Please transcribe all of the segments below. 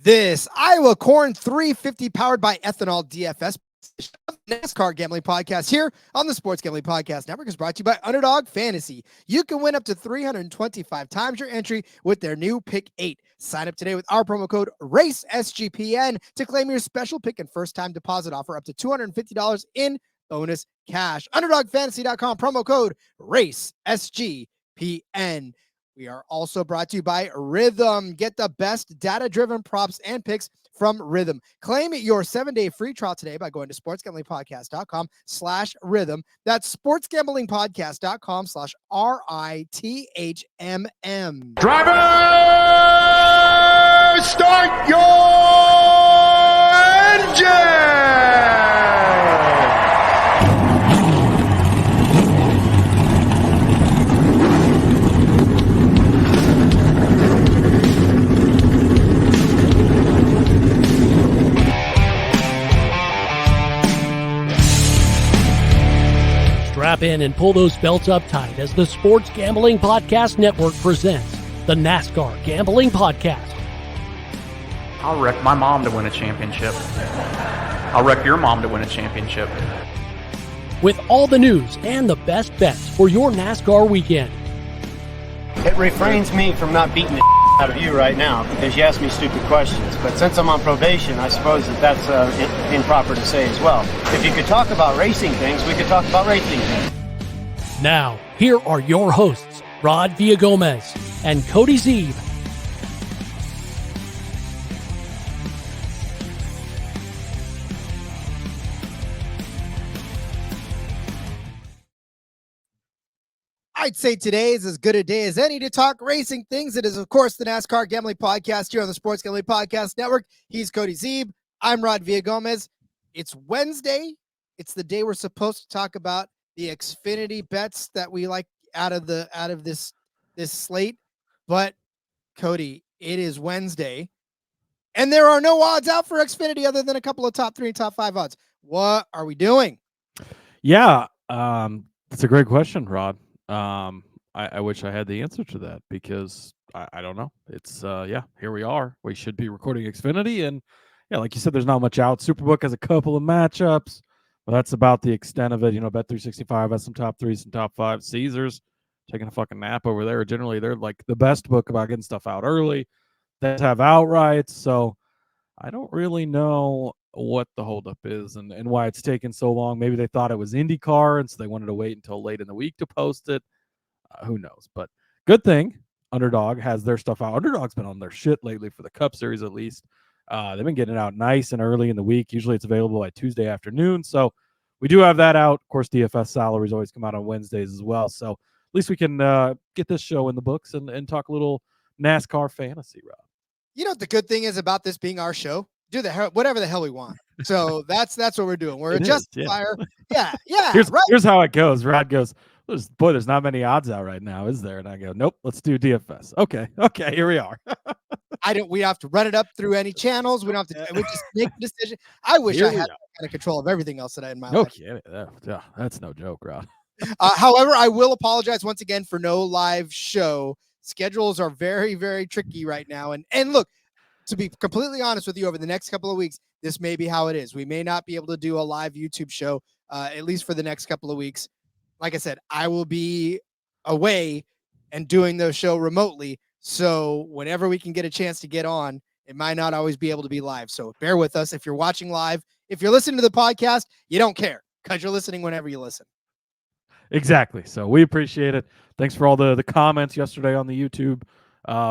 This Iowa Corn 350 powered by ethanol DFS NASCAR Gambling Podcast here on the Sports Gambling Podcast Network is brought to you by Underdog Fantasy. You can win up to 325 times your entry with their new Pick 8. Sign up today with our promo code RACESGPN to claim your special pick and first-time deposit offer up to $250 in bonus cash. UnderdogFantasy.com, promo code RACESGPN. We are also brought to you by Rhythm. Get the best data-driven props and picks from Rhythm. Claim your 7-day free trial today by going to sportsgamblingpodcast.com/rhythm. That's sportsgamblingpodcast.com/RITHMM. Driver, start your engine! Strap in and pull those belts up tight as the Sports Gambling Podcast Network presents the NASCAR Gambling Podcast. I'll wreck my mom to win a championship. I'll wreck your mom to win a championship. With all the news and the best bets for your NASCAR weekend. It refrains me from not beating the out of you right now because you ask me stupid questions. But since I'm on probation, I suppose that's improper to say as well. If you could talk about racing things, we could talk about racing things. Now, here are your hosts, Rod Villagomez and Cody Zeeb. I'd say today is as good a day as any to talk racing things. It is, of course, the NASCAR Gambling Podcast here on the Sports Gambling Podcast Network. He's Cody Zeeb. I'm Rod Villagomez. It's Wednesday. It's the day we're supposed to talk about the Xfinity bets that we like out of this slate. But Cody, it is Wednesday, and there are no odds out for Xfinity other than a couple of top 3 and top 5 odds. What are we doing? Yeah, that's a great question, Rod. I wish I had the answer to that because I don't know. It's here we are. We should be recording Xfinity, and yeah, like you said, there's not much out. Superbook has a couple of matchups, but that's about the extent of it. You know, Bet365 has some top 3s, some top 5s. Caesars taking a fucking nap over there. Generally, they're like the best book about getting stuff out early. They have outrights, so I don't really know what the holdup is and why it's taken so long. Maybe they thought it was IndyCar, and so they wanted to wait until late in the week to post it. Who knows? But good thing Underdog has their stuff out. Underdog's been on their shit lately for the Cup Series, at least. They've been getting it out nice and early in the week. Usually it's available by Tuesday afternoon. So we do have that out. Of course, DFS salaries always come out on Wednesdays as well. So at least we can get this show in the books and talk a little NASCAR fantasy, Rob. You know what the good thing is about this being our show? Do whatever the hell we want. So that's what we're doing. We're a justifier. Yeah. Here's how it goes. Rod goes, there's not many odds out right now, is there? And I go, nope, let's do DFS. Okay, here we are. We have to run it up through any channels. We don't have to. We just make the decision. I wish I had that kind of control of everything else that I had in my life. Okay, that's no joke, Rod. However, I will apologize once again for no live show. Schedules are very, very tricky right now. And look, to be completely honest with you, over the next couple of weeks, this may be how it is. We may not be able to do a live YouTube show, at least for the next couple of weeks. Like I said, I will be away and doing the show remotely. So whenever we can get a chance to get on, it might not always be able to be live. So bear with us. If you're watching live, if you're listening to the podcast, you don't care because you're listening whenever you listen. Exactly. So we appreciate it. Thanks for all the comments yesterday on the YouTube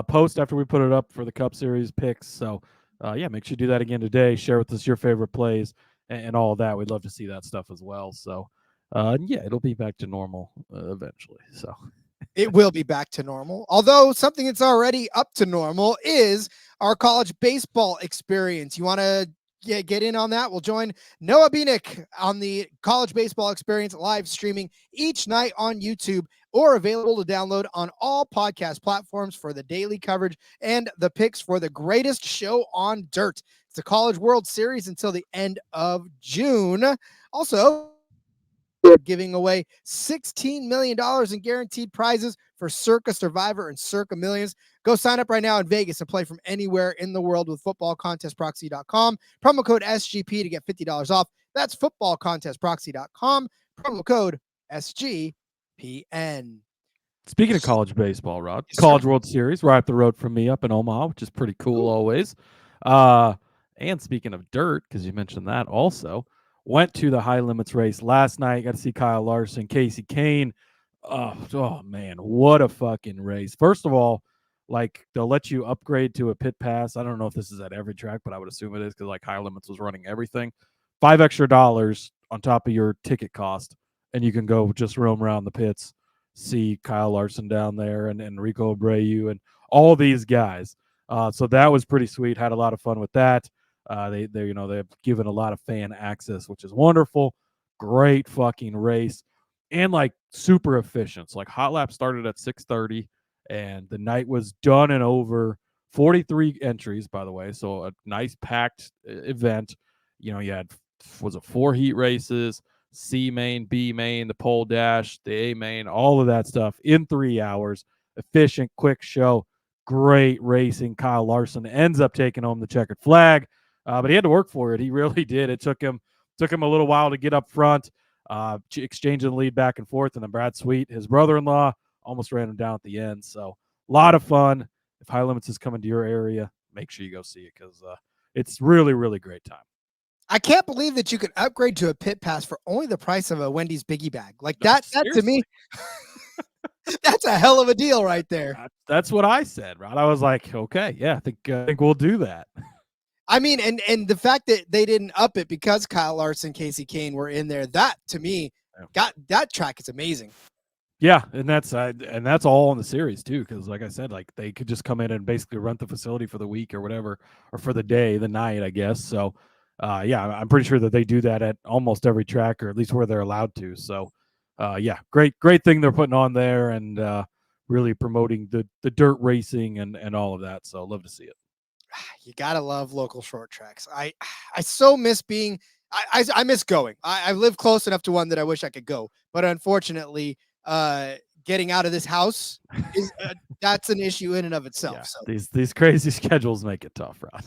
post after we put it up for the Cup Series picks. So make sure you do that again today. Share with us your favorite plays and all of that. We'd love to see that stuff as well. So it'll be back to normal eventually. So it will be back to normal. Although something that's already up to normal is our college baseball experience. You want to get in on that? We'll join Noah Bieniek on the college baseball experience live streaming each night on YouTube or available to download on all podcast platforms for the daily coverage and the picks for the greatest show on dirt. It's the College World Series until the end of June. Also, We're giving away $16 million in guaranteed prizes for Circa Survivor and Circa Millions. Go sign up right now in Vegas and play from anywhere in the world with footballcontestproxy.com. Promo code SGP to get $50 off. That's footballcontestproxy.com. Promo code SGPN. Speaking of college baseball, Rod, Yes, College sir. World Series right up the road from me up in Omaha, which is pretty cool always. And speaking of dirt, because you mentioned that also, went to the high limits race last night. Got to see Kyle Larson, Casey Kane. Oh man, what a fucking race. First of all, like they'll let you upgrade to a pit pass. I don't know if this is at every track, but I would assume it is because like high limits was running everything. $5 extra on top of your ticket cost, and you can go just roam around the pits, see Kyle Larson down there and Enrico Abreu and all these guys. So that was pretty sweet. Had a lot of fun with that. They've given a lot of fan access, which is wonderful. Great fucking race and like super efficient. So like hot lap started at 6:30 and the night was done and over. 43 entries, by the way. So a nice packed event. You had was it 4 heat races, C main, B main, the pole dash, the A main, all of that stuff in 3 hours. Efficient, quick show. Great racing. Kyle Larson ends up taking home the checkered flag, but he had to work for it. He really did. It took him a little while to get up front, exchanging the lead back and forth. And then Brad Sweet, his brother-in-law, almost ran him down at the end. So a lot of fun. If High Limits is coming to your area, make sure you go see it because it's really, really great time. I can't believe that you could upgrade to a pit pass for only the price of a Wendy's Biggie Bag. Like that to me, that's a hell of a deal right there. That's what I said, Rod. I was like, okay, yeah, I think we'll do that. I mean, and the fact that they didn't up it because Kyle Larson, Casey Kane were in there, that to me, that track is amazing. Yeah, and that's all in the series too, because like I said, like they could just come in and basically rent the facility for the week or whatever, or for the day, the night, I guess. So, yeah, I'm pretty sure that they do that at almost every track, or at least where they're allowed to. So, yeah, great thing they're putting on there, and really promoting the dirt racing and all of that. So, love to see it. You gotta love local short tracks. I so miss being. I miss going. I live close enough to one that I wish I could go, but unfortunately, getting out of this house is that's an issue in and of itself. Yeah, so these crazy schedules make it tough, Rod.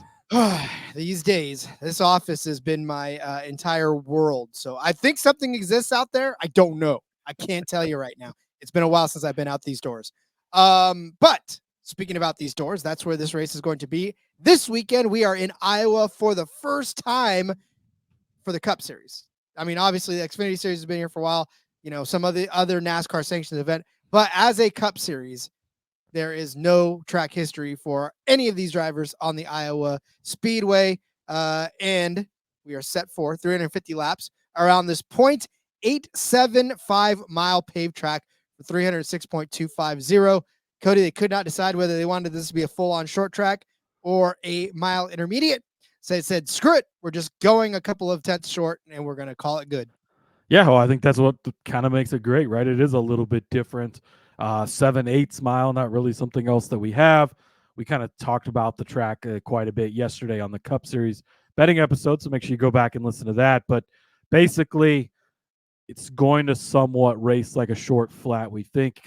These days, this office has been my entire world. So I think something exists out there. I don't know. I can't tell you right now. It's been a while since I've been out these doors. But speaking about these doors, that's where this race is going to be. This weekend, we are in Iowa for the first time for the Cup Series. I mean, obviously, the Xfinity Series has been here for a while. Some of the other NASCAR sanctioned event. But as a Cup Series, there is no track history for any of these drivers on the Iowa Speedway. And we are set for 350 laps around this 0.875 mile paved track for 306.250. Cody, they could not decide whether they wanted this to be a full-on short track or a mile intermediate. So they said, screw it. We're just going a couple of tenths short, and we're going to call it good. Yeah, well, I think that's what kind of makes it great, right? It is a little bit different. 7/8 mile, not really something else that we have. We kind of talked about the track quite a bit yesterday on the Cup Series betting episode, so make sure you go back and listen to that. But basically, it's going to somewhat race like a short flat, we think.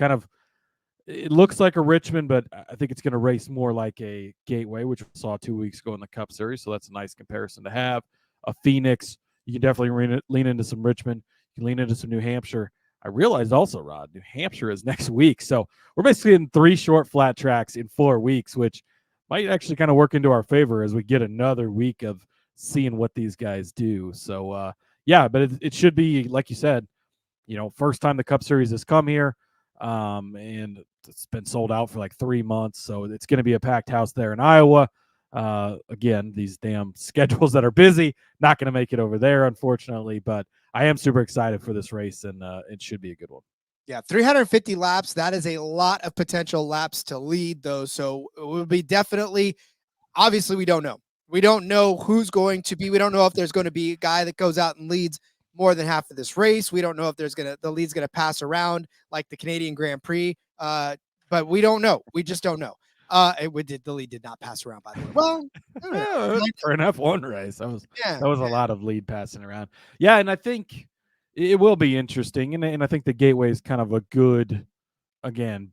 It looks like a Richmond, but I think it's going to race more like a Gateway, which we saw 2 weeks ago in the Cup Series, so that's a nice comparison to have. A Phoenix, you can definitely lean into some Richmond. You can lean into some New Hampshire. I realized also, Rod, New Hampshire is next week. So we're basically in 3 short flat tracks in 4 weeks, which might actually kind of work into our favor as we get another week of seeing what these guys do. So, yeah, but it should be, like you said, first time the Cup Series has come here, and it's been sold out for like 3 months. So it's going to be a packed house there in Iowa. Again, these damn schedules that are busy, not going to make it over there, unfortunately, but I am super excited for this race, and it should be a good one. Yeah, 350 laps. That is a lot of potential laps to lead, though. So it will be definitely, obviously, we don't know. We don't know who's going to be. We don't know if there's going to be a guy that goes out and leads more than half of this race. We don't know if the lead's going to pass around like the Canadian Grand Prix. But we don't know. We just don't know. The lead did not pass around, by the way. Well, for an F1 race, that was a lot of lead passing around. Yeah, and I think it will be interesting, and I think the Gateway is kind of a good, again,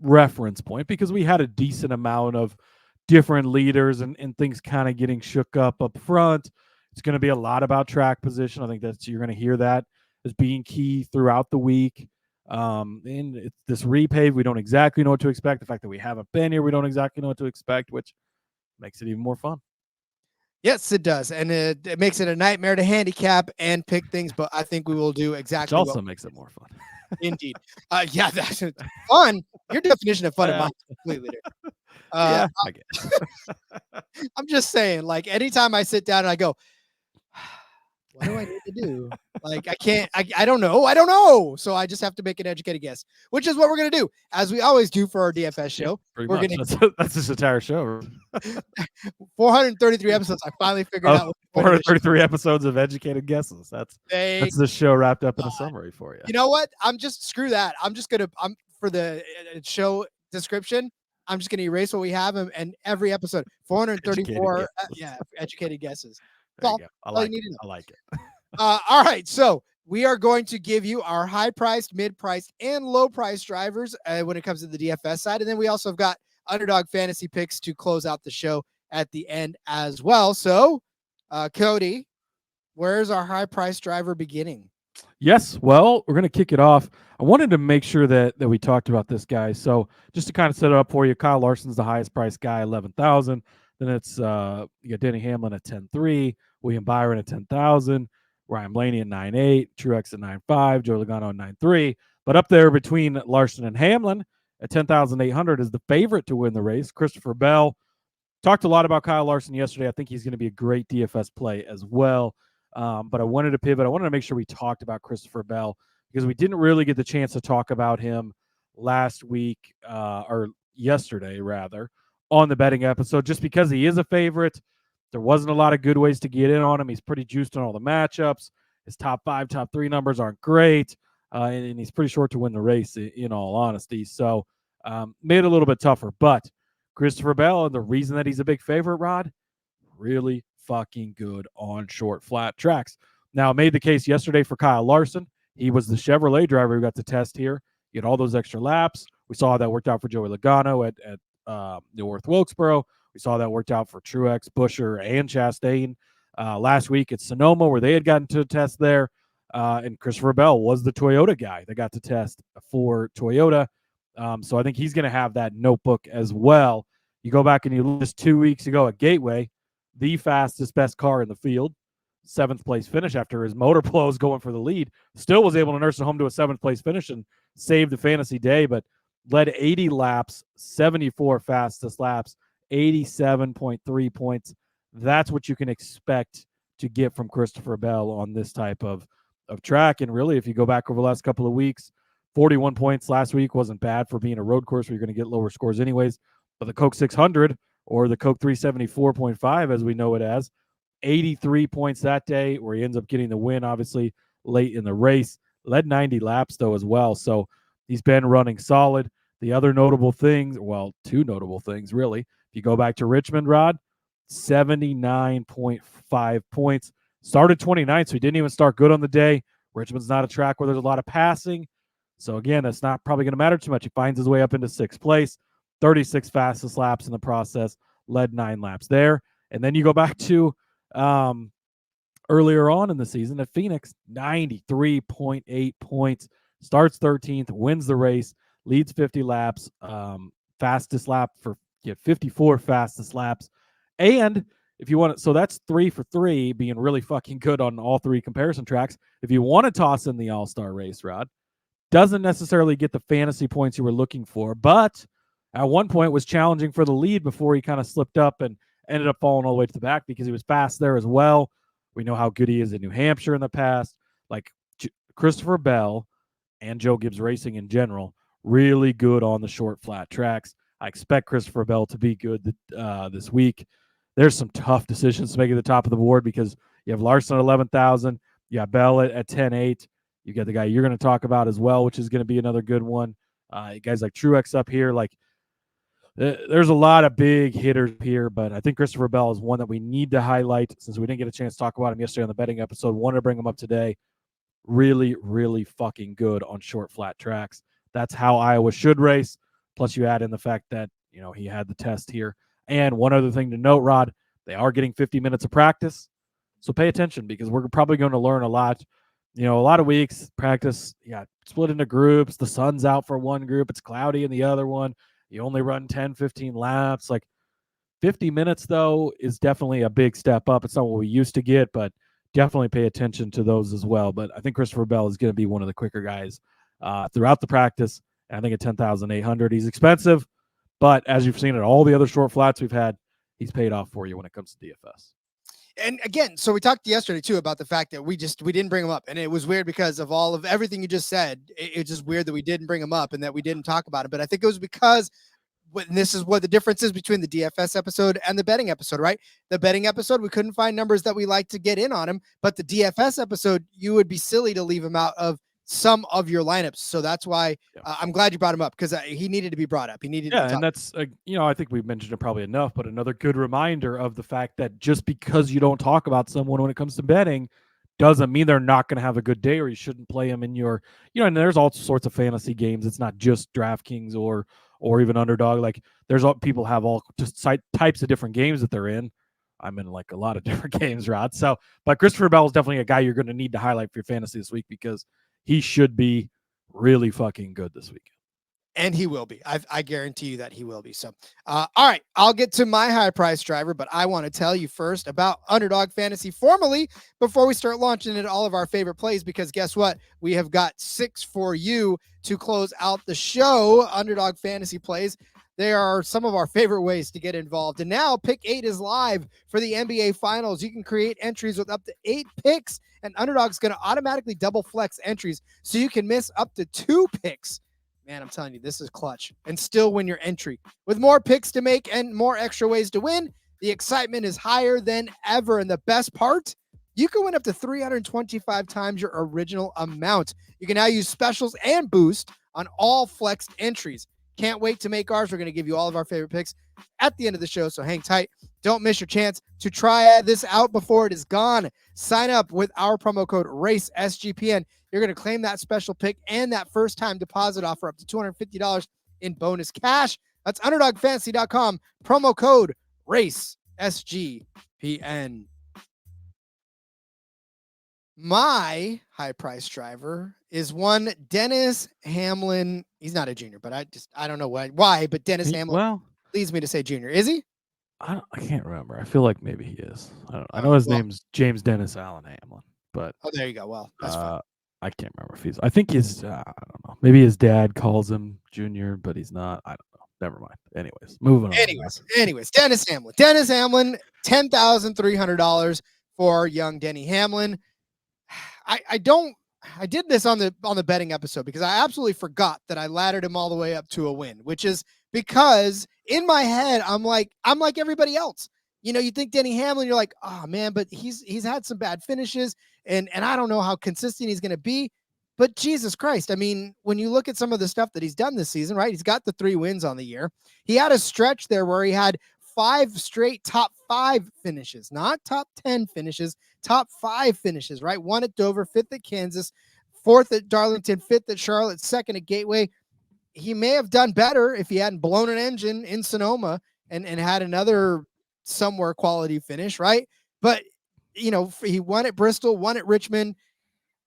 reference point because we had a decent amount of different leaders and things kind of getting shook up front. It's going to be a lot about track position. I think you're going to hear that as being key throughout the week. And it's this repave, we don't exactly know what to expect. The fact that we haven't been here, we don't exactly know what to expect, which makes it even more fun. Yes, it does, and it makes it a nightmare to handicap and pick things. But I think we will do exactly. Which also makes it more fun. Indeed. Yeah, that's fun. Your definition of fun and mine is completely different. Yeah, I guess. I'm just saying, like, anytime I sit down and I go, what do I need to do? Like, I don't know. So I just have to make an educated guess, which is what we're going to do, as we always do for our DFS show. We're going to, that's this entire show. 433 episodes. I finally figured out. 433 episodes of educated guesses. That's the show wrapped up in a summary for you. You know what? Screw that. I'm for the show description, I'm just going to erase what we have and every episode, 434. Educated guesses. I like it. All right. So we are going to give you our high-priced, mid-priced, and low-priced drivers when it comes to the DFS side. And then we also have got underdog fantasy picks to close out the show at the end as well. So, Cody, where's our high-priced driver beginning? Yes. Well, we're going to kick it off. I wanted to make sure that we talked about this guy. So just to kind of set it up for you, Kyle Larson's the highest priced guy, 11,000. Then it's you got Denny Hamlin at 10.3, William Byron at 10,000, Ryan Blaney at 9.8, Truex at 9.5, Joe Logano at 9.3. But up there between Larson and Hamlin at 10,800 is the favorite to win the race, Christopher Bell. Talked a lot about Kyle Larson yesterday. I think he's going to be a great DFS play as well. But I wanted to pivot. I wanted to make sure we talked about Christopher Bell because we didn't really get the chance to talk about him last week or yesterday, rather, on the betting episode, just because he is a favorite. There wasn't a lot of good ways to get in on him. He's pretty juiced on all the matchups. His top 5, top 3 numbers aren't great, and he's pretty short to win the race, in all honesty. So made it a little bit tougher. But Christopher Bell, and the reason that he's a big favorite, Rod, really fucking good on short, flat tracks. Now, made the case yesterday for Kyle Larson. He was the Chevrolet driver who got to test here. He had all those extra laps. We saw how that worked out for Joey Logano at North Wilkesboro. We saw that worked out for Truex, Buescher, and Chastain last week at Sonoma, where they had gotten to test there. And Christopher Bell was the Toyota guy that got to test for Toyota. So I think he's going to have that notebook as well. You go back and you look just 2 weeks ago at Gateway, the fastest, best car in the field, 7th place finish after his motor blows going for the lead. Still was able to nurse it home to a 7th place finish and save the fantasy day, but led 80 laps, 74 fastest laps, 87.3 points. That's what you can expect to get from Christopher Bell on this type of track. And really, if you go back over the last couple of weeks, 41 points last week wasn't bad for being a road course where you're going to get lower scores anyways. But the Coke 600 or the Coke 374.5, as we know it as, 83 points that day, where he ends up getting the win, obviously, late in the race. Led 90 laps, though, as well. So he's been running solid. The other notable things, well, 2 notable things, really. If you go back to Richmond, Rod, 79.5 points. Started 29th, so he didn't even start good on the day. Richmond's not a track where there's a lot of passing. So, again, that's not probably going to matter too much. He finds his way up into 6th place, 36 fastest laps in the process, led 9 laps there. And then you go back to earlier on in the season at Phoenix, 93.8 points, starts 13th, wins the race, leads 50 laps, fastest lap for 54 fastest laps. And if you want to, so that's 3 for 3, being really fucking good on all 3 comparison tracks. If you want to toss in the All-Star race, Rod, doesn't necessarily get the fantasy points you were looking for, but at one point was challenging for the lead before he kind of slipped up and ended up falling all the way to the back because he was fast there as well. We know how good he is in New Hampshire in the past. Like Christopher Bell and Joe Gibbs Racing in general, really good on the short, flat tracks. I expect Christopher Bell to be good this week. There's some tough decisions to make at the top of the board because you have Larson at 11,000. You have Bell at 10.8. You got the guy you're going to talk about as well, which is going to be another good one. Guys like Truex up here, like there's a lot of big hitters here, but I think Christopher Bell is one that we need to highlight since we didn't get a chance to talk about him yesterday on the betting episode. Wanted to bring him up today. really, really fucking good on short flat tracks. That's how Iowa should race. Plus, you add in the fact that, he had the test here. And one other thing to note, Rod, they are getting 50 minutes of practice. So pay attention, because we're probably going to learn a lot. A lot of weeks practice, split into groups. The sun's out for one group. It's cloudy in the other one. You only run 10, 15 laps. Like 50 minutes, though, is definitely a big step up. It's not what we used to get, but definitely pay attention to those as well. But I think Christopher Bell is going to be one of the quicker guys throughout the practice. And I think at 10,800, he's expensive. But as you've seen at all the other short flats we've had, he's paid off for you when it comes to DFS. And again, so we talked yesterday too about the fact that we didn't bring him up, and it was weird because of all of everything you just said. It's just weird that we didn't bring him up and that we didn't talk about it. But I think it was because this is what the difference is between the DFS episode and the betting episode, right? The betting episode, we couldn't find numbers that we like to get in on him, but the DFS episode, you would be silly to leave him out of some of your lineups. So that's why I'm glad you brought him up, because he needed to be brought up. He needed to be and that's, I think we've mentioned it probably enough, but another good reminder of the fact that just because you don't talk about someone when it comes to betting doesn't mean they're not going to have a good day, or you shouldn't play them in your, and there's all sorts of fantasy games. It's not just DraftKings or even Underdog. Like people have all just types of different games that they're in. I'm in like a lot of different games, Rod. So, but Christopher Bell is definitely a guy you're going to need to highlight for your fantasy this week, because he should be really fucking good this weekend. And he will be. I guarantee you that he will be. So, all right, I'll get to my high price driver, but I want to tell you first about Underdog Fantasy formally before we start launching into all of our favorite plays, because guess what? We have got 6 for you to close out the show. Underdog Fantasy plays. They are some of our favorite ways to get involved. And now Pick 8 is live for the NBA Finals. You can create entries with up to 8 picks, and Underdog's going to automatically double flex entries, so you can miss up to 2 picks. Man, I'm telling you, this is clutch, and still win your entry. With more picks to make and more extra ways to win, the excitement is higher than ever. And the best part, you can win up to 325 times your original amount. You can now use specials and boost on all flexed entries. Can't wait to make ours. We're going to give you all of our favorite picks at the end of the show, so hang tight. Don't miss your chance to try this out before it is gone. Sign up with our promo code RACESGPN. You're going to claim that special pick and that first-time deposit offer up to $250 in bonus cash. That's UnderdogFantasy.com. Promo code RACESGPN. My high-price driver is one Dennis Hamlin. He's not a junior, but I don't know why, but Dennis Hamlin leads me to say junior. Is he? I can't remember. I feel like maybe he is. I know his name's James Dennis Allen Hamlin, but there you go. Well, that's fine. I can't remember if I think he's, I don't know. Maybe his dad calls him junior, but he's not. I don't know. Never mind. Anyways, moving on. Anyways, Dennis Hamlin, $10,300 for young Denny Hamlin. I did this on the betting episode because I absolutely forgot that I laddered him all the way up to a win, which is because in my head, I'm like everybody else. You think Denny Hamlin, you're like, oh man, but he's had some bad finishes and I don't know how consistent he's going to be, but Jesus Christ. I mean, when you look at some of the stuff that he's done this season, right? He's got the 3 wins on the year. He had a stretch there where he had 5 straight top 5 finishes, not top 10 finishes, top 5 finishes, right? 1 at Dover, 5th at Kansas, 4th at Darlington, 5th at Charlotte, 2nd at Gateway. He may have done better if he hadn't blown an engine in Sonoma and had another somewhere quality finish, right? But, he won at Bristol, won at Richmond.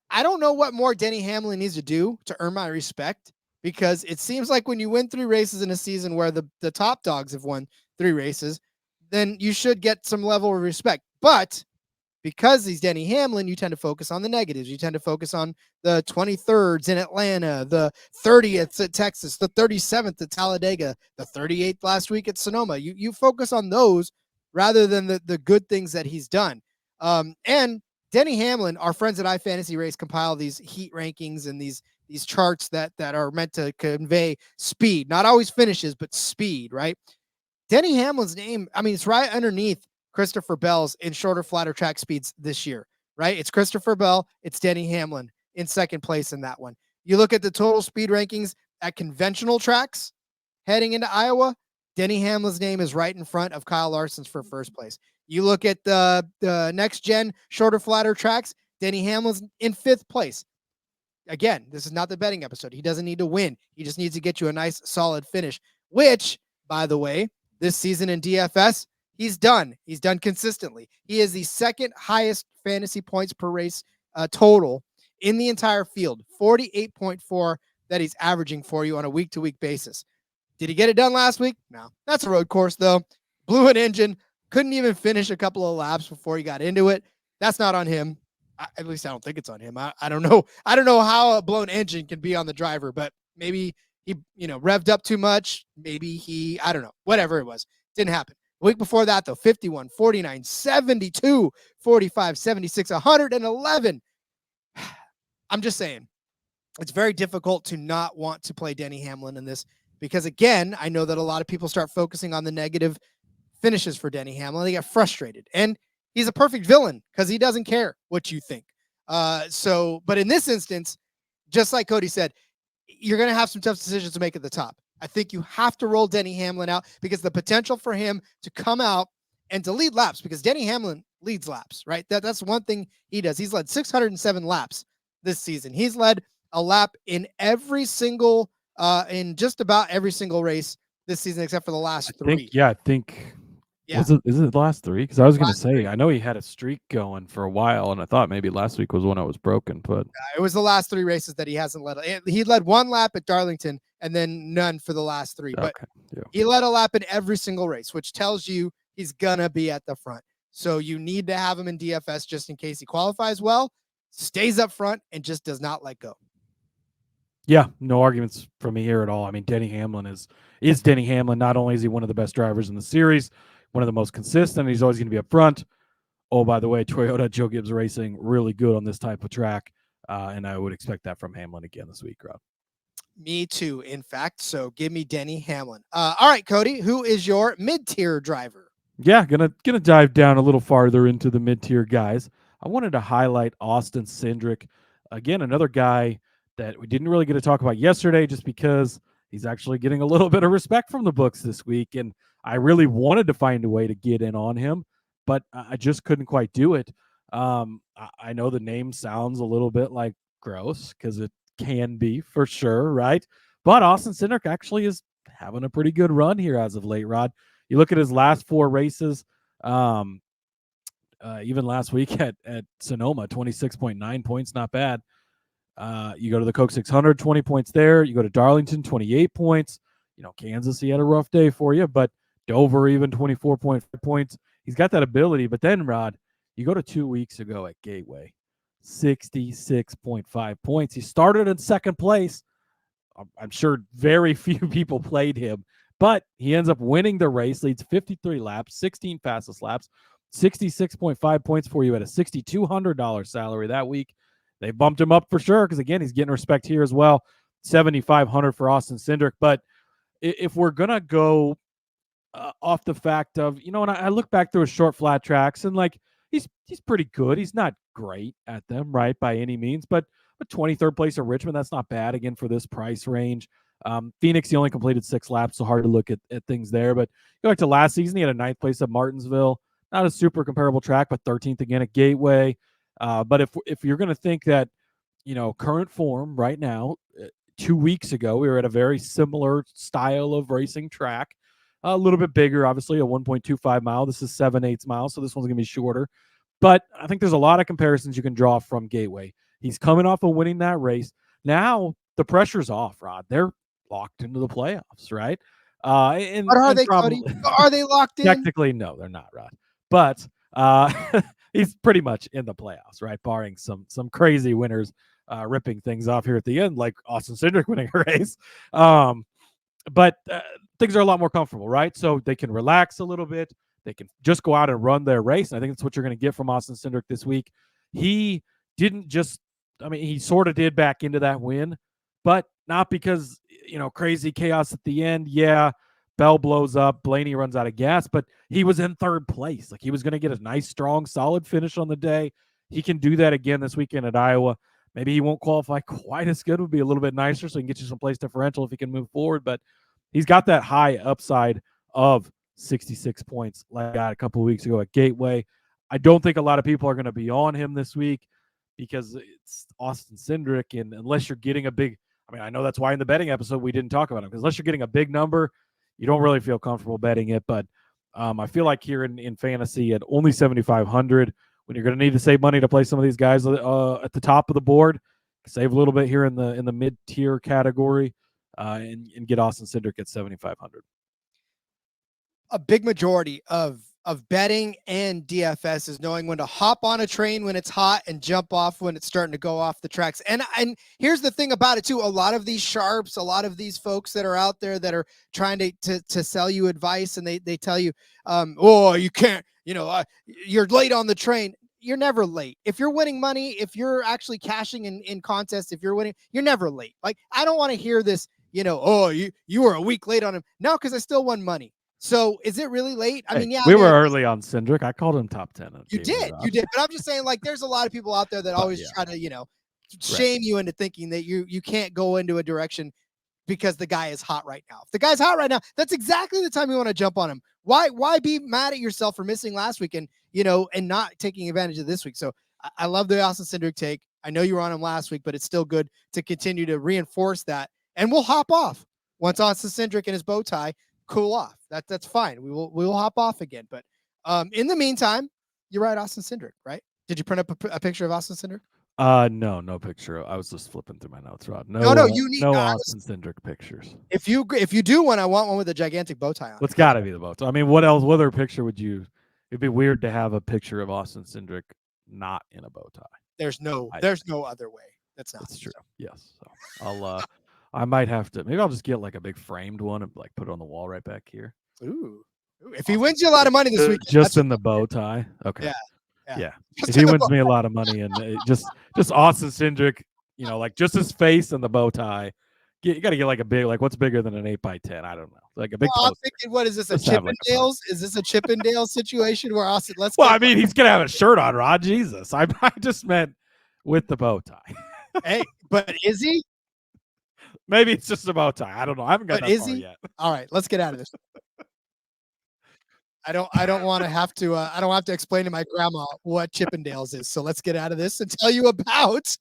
I don't know what more Denny Hamlin needs to do to earn my respect, because it seems like when you win 3 races in a season where the top dogs have won 3 races, then you should get some level of respect. But because he's Denny Hamlin, you tend to focus on the negatives. You tend to focus on the 23rds in Atlanta, the 30th at Texas, the 37th at Talladega, the 38th last week at Sonoma. You focus on those rather than the good things that he's done. And Denny Hamlin, our friends at iFantasy Race compile these heat rankings and these charts that are meant to convey speed, not always finishes, but speed, right? Denny Hamlin's name, it's right underneath Christopher Bell's in shorter, flatter track speeds this year, right? It's Christopher Bell. It's Denny Hamlin in second place in that one. You look at the total speed rankings at conventional tracks heading into Iowa, Denny Hamlin's name is right in front of Kyle Larson's for first place. You look at the next gen shorter, flatter tracks, Denny Hamlin's in 5th place. Again, this is not the betting episode. He doesn't need to win. He just needs to get you a nice, solid finish, which, by the way, this season in DFS, he's done. He's done consistently. He is the second highest fantasy points per race total in the entire field, 48.4 that he's averaging for you on a week-to-week basis. Did he get it done last week? No. That's a road course, though. Blew an engine. Couldn't even finish a couple of laps before he got into it. That's not on him. At least I don't think it's on him. I don't know. I don't know how a blown engine can be on the driver, but maybe he, revved up too much. Maybe I don't know. Whatever it was. Didn't happen. The week before that, though, 51, 49, 72, 45, 76, 111. I'm just saying, it's very difficult to not want to play Denny Hamlin in this because, again, I know that a lot of people start focusing on the negative finishes for Denny Hamlin. They get frustrated. And he's a perfect villain because he doesn't care what you think. But in this instance, just like Cody said, you're going to have some tough decisions to make at the top. I think you have to roll Denny Hamlin out because the potential for him to come out and to lead laps, because Denny Hamlin leads laps, right? That's one thing he does. He's led 607 laps this season. He's led a lap in just about every single race this season, except for the last three. I think. Yeah. Is it the last three? Because I was going to say, I know he had a streak going for a while, and I thought maybe last week was when it was broken. But it was the last three races that he hasn't led. He led one lap at Darlington and then none for the last three. But he led a lap in every single race, which tells you he's going to be at the front. So you need to have him in DFS just in case he qualifies well, stays up front, and just does not let go. Yeah, no arguments from me here at all. I mean, Denny Hamlin is Denny Hamlin. Not only is he one of the best drivers in the series, one of the most consistent. He's always going to be up front. Oh, by the way, Toyota Joe Gibbs Racing, really good on this type of track. And I would expect that from Hamlin again this week, Rob. Me too, in fact. So give me Denny Hamlin. All right, Cody, who is your mid-tier driver? Yeah, gonna dive down a little farther into the mid-tier guys. I wanted to highlight Austin Cindric. Again, another guy that we didn't really get to talk about yesterday just because he's actually getting a little bit of respect from the books this week. And I really wanted to find a way to get in on him, but I just couldn't quite do it. I know the name sounds a little bit like gross because it can be for sure, right? But Austin Cindric actually is having a pretty good run here as of late, Rod. You look at his last four races, even last week at Sonoma, 26.9 points, not bad. You go to the Coke 600, 20 points there. You go to Darlington, 28 points. Kansas, he had a rough day for you, but Dover, even 24.5 points. He's got that ability. But then, Rod, you go to 2 weeks ago at Gateway, 66.5 points. He started in second place. I'm sure very few people played him, but he ends up winning the race, leads 53 laps, 16 fastest laps, 66.5 points for you at a $6,200 salary that week. They bumped him up for sure because, again, he's getting respect here as well. $7,500 for Austin Cindric. But if we're going to go off the fact of, and I look back through his short flat tracks and, he's pretty good. He's not great at them, right, by any means. But 23rd place at Richmond, that's not bad, again, for this price range. Phoenix, he only completed 6 laps, so hard to look at things there. But go back to last season, he had a 9th place at Martinsville. Not a super comparable track, but 13th again at Gateway. But if you're going to think that, current form right now, 2 weeks ago, we were at a very similar style of racing track, a little bit bigger, obviously, a 1.25 mile. This is 7/8 miles, so this one's going to be shorter. But I think there's a lot of comparisons you can draw from Gateway. He's coming off of winning that race. Now the pressure's off, Rod. They're locked into the playoffs, right? But are they, Cody? Are they locked in? Technically, no, they're not, Rod. But he's pretty much in the playoffs, right? Barring some crazy winners ripping things off here at the end, like Austin Cindric winning a race. But things are a lot more comfortable, right? So they can relax a little bit. They can just go out and run their race. And I think that's what you're going to get from Austin Cindric this week. He didn't just, he sort of did back into that win, but not because, crazy chaos at the end. Yeah, Bell blows up. Blaney runs out of gas, but he was in 3rd place. He was going to get a nice, strong, solid finish on the day. He can do that again this weekend at Iowa. Maybe he won't qualify quite as good. Would be a little bit nicer so he can get you some place differential if he can move forward. But he's got that high upside of 66 points like I got a couple of weeks ago at Gateway. I don't think a lot of people are going to be on him this week. because it's Austin Cindric, and unless you're getting a big, I mean, I know that's why in the betting episode we didn't talk about him, because unless you're getting a big number, you don't really feel comfortable betting it. But I feel like here in fantasy at only 7,500, when you're going to need to save money to play some of these guys at the top of the board, save a little bit here in the mid-tier category, and get Austin Cindric at 7,500. A big majority of betting and DFS is knowing when to hop on a train when it's hot and jump off when it's starting to go off the tracks. And here's the thing about it too. A lot of these sharps, a lot of these folks that are out there that are trying to sell you advice, and they tell you, oh, you can't, you're late on the train. You're never late. If you're winning money, if you're actually cashing in contests, if you're winning, you're never late. Like, I don't want to hear this, oh, you were a week late on him. No, because I still won money. So is it really late? I mean, yeah, we were early on Cindric. I called him top 10. You did. But I'm just saying, like, there's a lot of people out there that always try to, shame you into thinking that you can't go into a direction because the guy is hot right now. If the guy's hot right now, that's exactly the time you want to jump on him. Why be mad at yourself for missing last week and not taking advantage of this week? So I love the Austin Cindric take. I know you were on him last week, but it's still good to continue to reinforce that. And we'll hop off once Austin Cindric and his bow tie cool off. That's fine. We will hop off again. But in the meantime, you're right, Austin Cindric, right? Did you print up a picture of Austin Cindric? No picture. I was just flipping through my notes, Rod. No, you need Austin Cindric pictures. If you do one, I want one with a gigantic bow tie on. It's got to be the bow tie. I mean, what else? What other picture would you? It'd be weird to have a picture of Austin Cindric not in a bow tie. There's no other way. That's true. Yes. So I might have to. Maybe I'll just get like a big framed one and like put it on the wall right back here. Ooh. If he wins you a lot of money this week, just in the bow tie. Okay. Yeah. If he wins me a lot of money and just Austin Cindric, like just his face and the bow tie. You got to get like a big, like what's bigger than an 8x10? I don't know. Like a big. Well, I'm thinking, what is this? A Chippendales? Is this a Chippendales situation where Austin? I mean, he's gonna have a shirt on, Rod. Jesus, I just meant with the bow tie. Hey, but is he? Maybe it's just a bow tie. I don't know. I haven't got that far yet. All right, let's get out of this. I don't want to have to. I don't have to explain to my grandma what Chippendales is. So let's get out of this and tell you about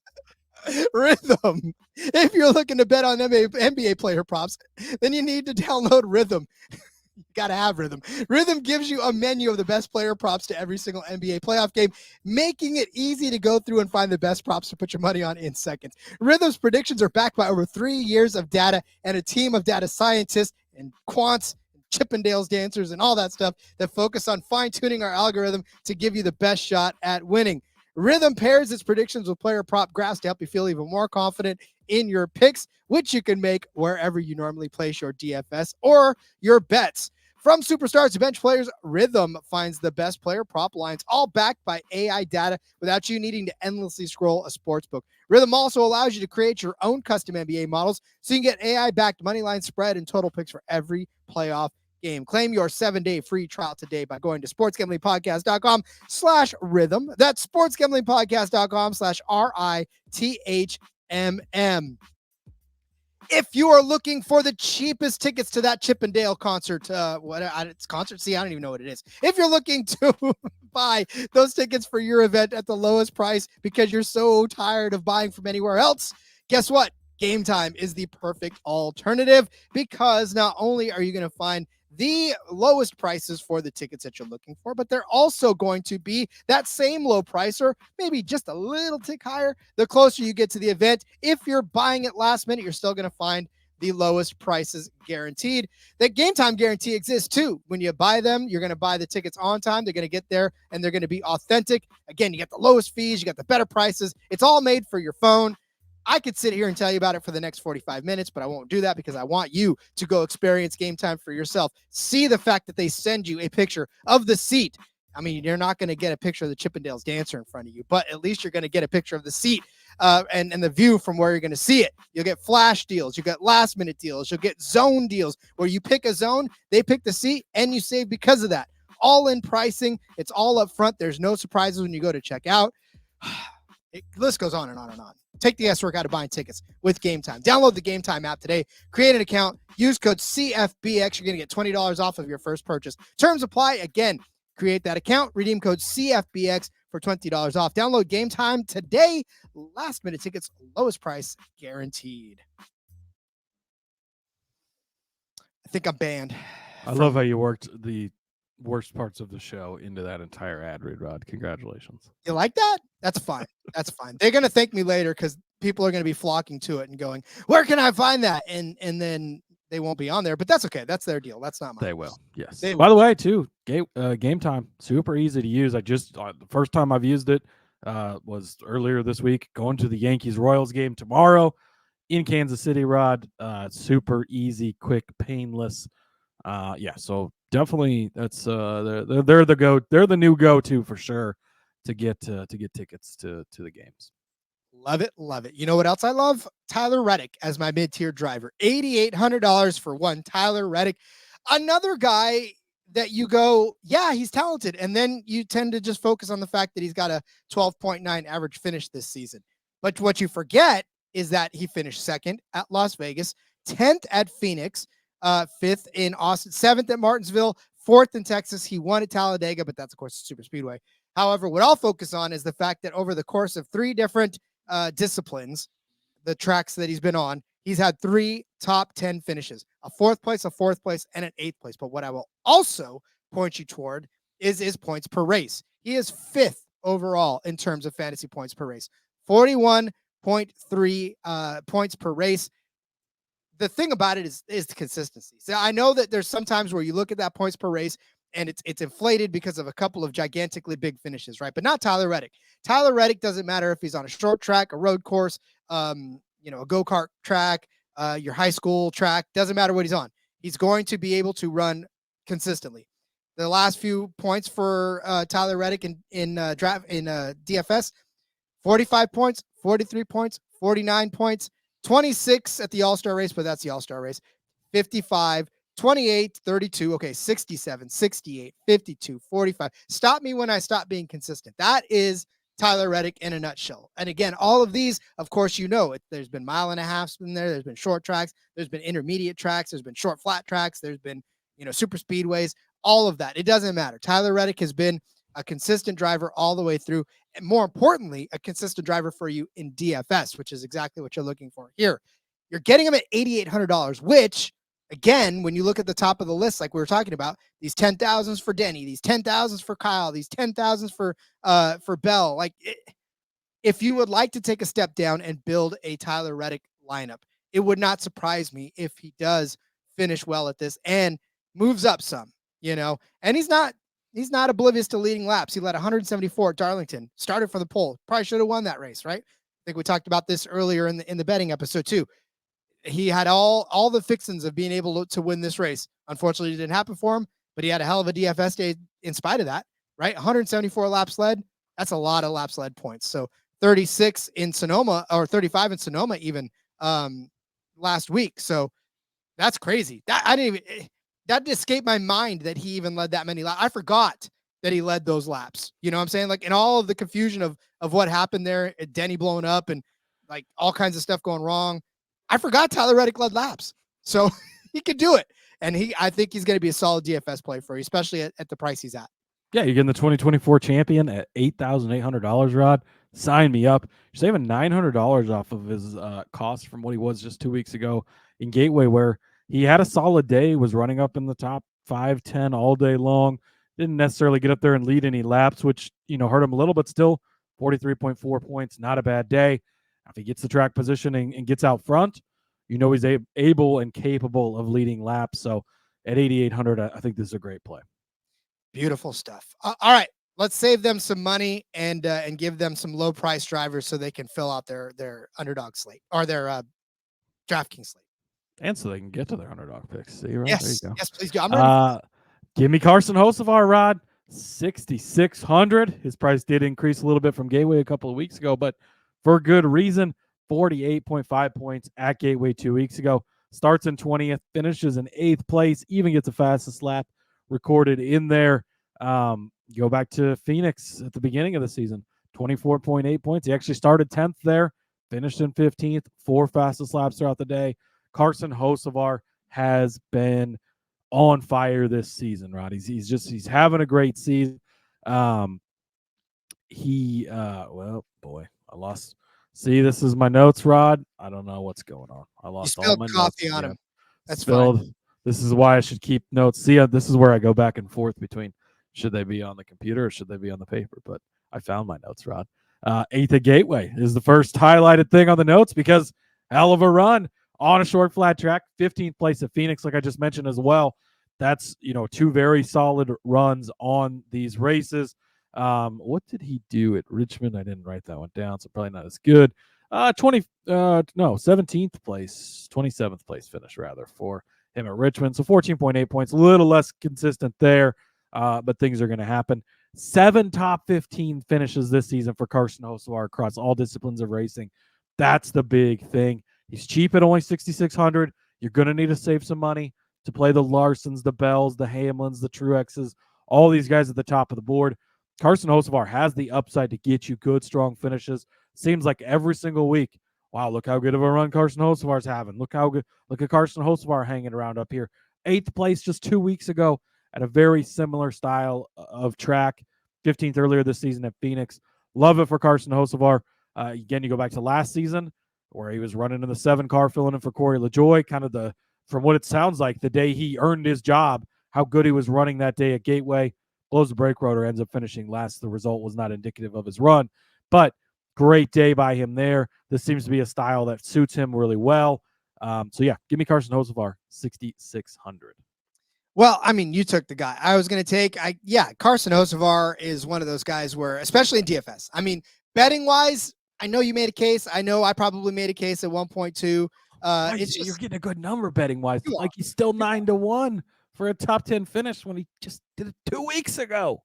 Rhythm. If you're looking to bet on NBA player props, then you need to download Rhythm. You got to have Rhythm. Rhythm gives you a menu of the best player props to every single NBA playoff game, making it easy to go through and find the best props to put your money on in seconds. Rhythm's predictions are backed by over 3 years of data and a team of data scientists and quants, Chippendales dancers, and all that stuff that focus on fine-tuning our algorithm to give you the best shot at winning. Rhythm pairs its predictions with player prop graphs to help you feel even more confident in your picks, which you can make wherever you normally place your DFS or your bets. From superstars to bench players, Rhythm finds the best player prop lines, all backed by AI data without you needing to endlessly scroll a sportsbook. Rhythm also allows you to create your own custom NBA models so you can get AI-backed money line spread and total picks for every playoff game. Claim your 7-day free trial today by going to sportsgamblingpodcast.com/rhythm. That's sportsgamblingpodcast.com/RITHMM. If you are looking for the cheapest tickets to that Chippendale concert, it's concert? See, I don't even know what it is. If you're looking to buy those tickets for your event at the lowest price because you're so tired of buying from anywhere else, guess what? Game Time is the perfect alternative, because not only are you going to find the lowest prices for the tickets that you're looking for, but they're also going to be that same low price or maybe just a little tick higher the closer you get to the event. If you're buying it last minute, you're still going to find the lowest prices guaranteed. That Game Time guarantee exists too. When you buy them, you're going to buy the tickets on time. They're going to get there and they're going to be authentic. Again, you get the lowest fees, you got the better prices. It's all made for your phone. I could sit here and tell you about it for the next 45 minutes, but I won't do that because I want you to go experience Game Time for yourself. See the fact that they send you a picture of the seat. I mean, you're not going to get a picture of the Chippendales dancer in front of you, but at least you're going to get a picture of the seat and the view from where you're going to see it. You'll get flash deals. You'll get last minute deals. You'll get zone deals where you pick a zone, they pick the seat, and you save because of that. All in pricing. It's all up front. There's no surprises when you go to check out. The list goes on and on and on. Take the S-work out of buying tickets with Game Time. Download the Game Time app today. Create an account. Use code CFBX. You're going to get $20 off of your first purchase. Terms apply. Again, create that account. Redeem code CFBX for $20 off. Download Game Time today. Last minute tickets, lowest price guaranteed. I think I'm banned. I love how you worked the worst parts of the show into that entire ad read, Rod. Congratulations. You like that? That's fine. That's fine. They're going to thank me later because people are going to be flocking to it and going, where can I find that? And then they won't be on there, but that's okay. That's their deal. That's not mine. They will. Yes. They By the way, too, Game Time, super easy to use. I just the first time I've used it was earlier this week. Going to the Yankees-Royals game tomorrow in Kansas City, Rod. Super easy, quick, painless. So definitely that's they're the new go-to for sure to get tickets to the games. Love it. Love it. You know what else I love? Tyler Reddick as my mid-tier driver. $8,800 for one Tyler Reddick. Another guy that you go, yeah, he's talented. And then you tend to just focus on the fact that he's got a 12.9 average finish this season. But what you forget is that he finished second at Las Vegas, 10th at Phoenix, 5th in Austin, 7th at Martinsville, 4th in Texas. He won at Talladega, but that's, of course, Super Speedway. However, what I'll focus on is the fact that over the course of 3 different disciplines, the tracks that he's been on, he's had 3 top 10 finishes, a 4th place, and an 8th place. But what I will also point you toward is his points per race. He is 5th overall in terms of fantasy points per race, 41.3 points per race. The thing about it is the consistency. So I know that there's sometimes where you look at that points per race and it's inflated because of a couple of gigantically big finishes, right? But not Tyler Reddick. Tyler Reddick doesn't matter if he's on a short track, a road course, a go-kart track, your high school track, doesn't matter what he's on. He's going to be able to run consistently. The last few points for Tyler Reddick in DFS, 45 points, 43 points, 49 points, 26 at the All-Star race, but that's the All-Star race, 55, 28, 32, okay, 67, 68, 52, 45. Stop me when I stop being consistent. That is Tyler Reddick in a nutshell. And again, all of these, of course, there's been mile and a halfs in there. There's been short tracks. There's been intermediate tracks. There's been short flat tracks. There's been, super speedways, all of that. It doesn't matter. Tyler Reddick has been a consistent driver all the way through. And more importantly, a consistent driver for you in DFS, which is exactly what you're looking for here. You're getting him at $8,800, which, again, when you look at the top of the list, like we were talking about, these 10,000s for Denny, these 10,000s for Kyle, these 10,000s for Bell. If you would like to take a step down and build a Tyler Reddick lineup, it would not surprise me if he does finish well at this and moves up some, and he's not oblivious to leading laps. He led 174 at Darlington, started for the pole, probably should have won that race, right? I think we talked about this earlier in the betting episode too. He had all the fixings of being able to win this race. Unfortunately, it didn't happen for him, but he had a hell of a DFS day in spite of that, right? 174 laps led. That's a lot of laps led points. So 36 in Sonoma, or 35 in Sonoma even last week. So that's crazy. That escaped my mind that he even led that many laps. I forgot that he led those laps. You know what I'm saying? Like, in all of the confusion of what happened there, Denny blowing up and like all kinds of stuff going wrong, I forgot Tyler Reddick led laps. So he could do it. And I think he's going to be a solid DFS play for you, especially at the price he's at. Yeah, you're getting the 2024 champion at $8,800, Rod. Sign me up. You're saving $900 off of his cost from what he was just 2 weeks ago in Gateway, where he had a solid day, was running up in the top 5, 10 all day long. Didn't necessarily get up there and lead any laps, which, hurt him a little, but still 43.4 points. Not a bad day. If he gets the track positioning and gets out front, he's able and capable of leading laps. So at 8,800, I think this is a great play. Beautiful stuff. All right, let's save them some money and give them some low price drivers so they can fill out their underdog slate or their DraftKings slate. And so they can get to their underdog picks. See, right? Yes, there you go. yes, please do. I'm ready. Give me Carson Hocevar, Rod. 6,600. His price did increase a little bit from Gateway a couple of weeks ago, but for good reason. 48.5 points at Gateway 2 weeks ago. Starts in 20th, finishes in 8th place, even gets the fastest lap recorded in there. Go back to Phoenix at the beginning of the season, 24.8 points. He actually started 10th there, finished in 15th, 4 fastest laps throughout the day. Carson Hocevar has been on fire this season, Rod. He's having a great season. he well, boy, I lost. See, this is my notes, Rod. I don't know what's going on. I You lost all spilled my coffee notes on again. him. That's Spilled. fine. This is why I should keep notes. See, this is where I go back and forth between should they be on the computer or should they be on the paper. But I found my notes, Rod. Eighth at Gateway is the first highlighted thing on the notes because hell of a run on a short flat track. 15th place at Phoenix, like I just mentioned as well. That's, two very solid runs on these races. What did he do at Richmond? I didn't write that one down, so probably not as good. 17th place, 27th place finish rather for him at Richmond. So 14.8 points, a little less consistent there, but things are going to happen. 7 top 15 finishes this season for Carson Hocevar across all disciplines of racing. That's the big thing. He's cheap at only $6,600. You're going to need to save some money to play the Larsons, the Bells, the Hamlins, the Truexes, all these guys at the top of the board. Carson Hocevar has the upside to get you good, strong finishes. Seems like every single week, wow, look how good of a run Carson Hocevar's having. Look at Carson Hocevar hanging around up here. 8th place just 2 weeks ago at a very similar style of track. 15th earlier this season at Phoenix. Love it for Carson Hocevar. Again, you go back to last season where he was running in the 7 car, filling in for Corey LaJoie, kind of from what it sounds like, the day he earned his job, how good he was running that day at Gateway. Blows the brake rotor, ends up finishing last. The result was not indicative of his run, but great day by him there. This seems to be a style that suits him really well. So yeah, give me Carson Hocevar, 6,600. Well, I mean, you took the guy I was going to take. Carson Hocevar is one of those guys where, especially in DFS, I mean, betting wise, I know you made a case. I know I probably made a case at 1.2. You're getting a good number betting wise, but like he's still 9-1 for a top 10 finish when he just did it 2 weeks ago.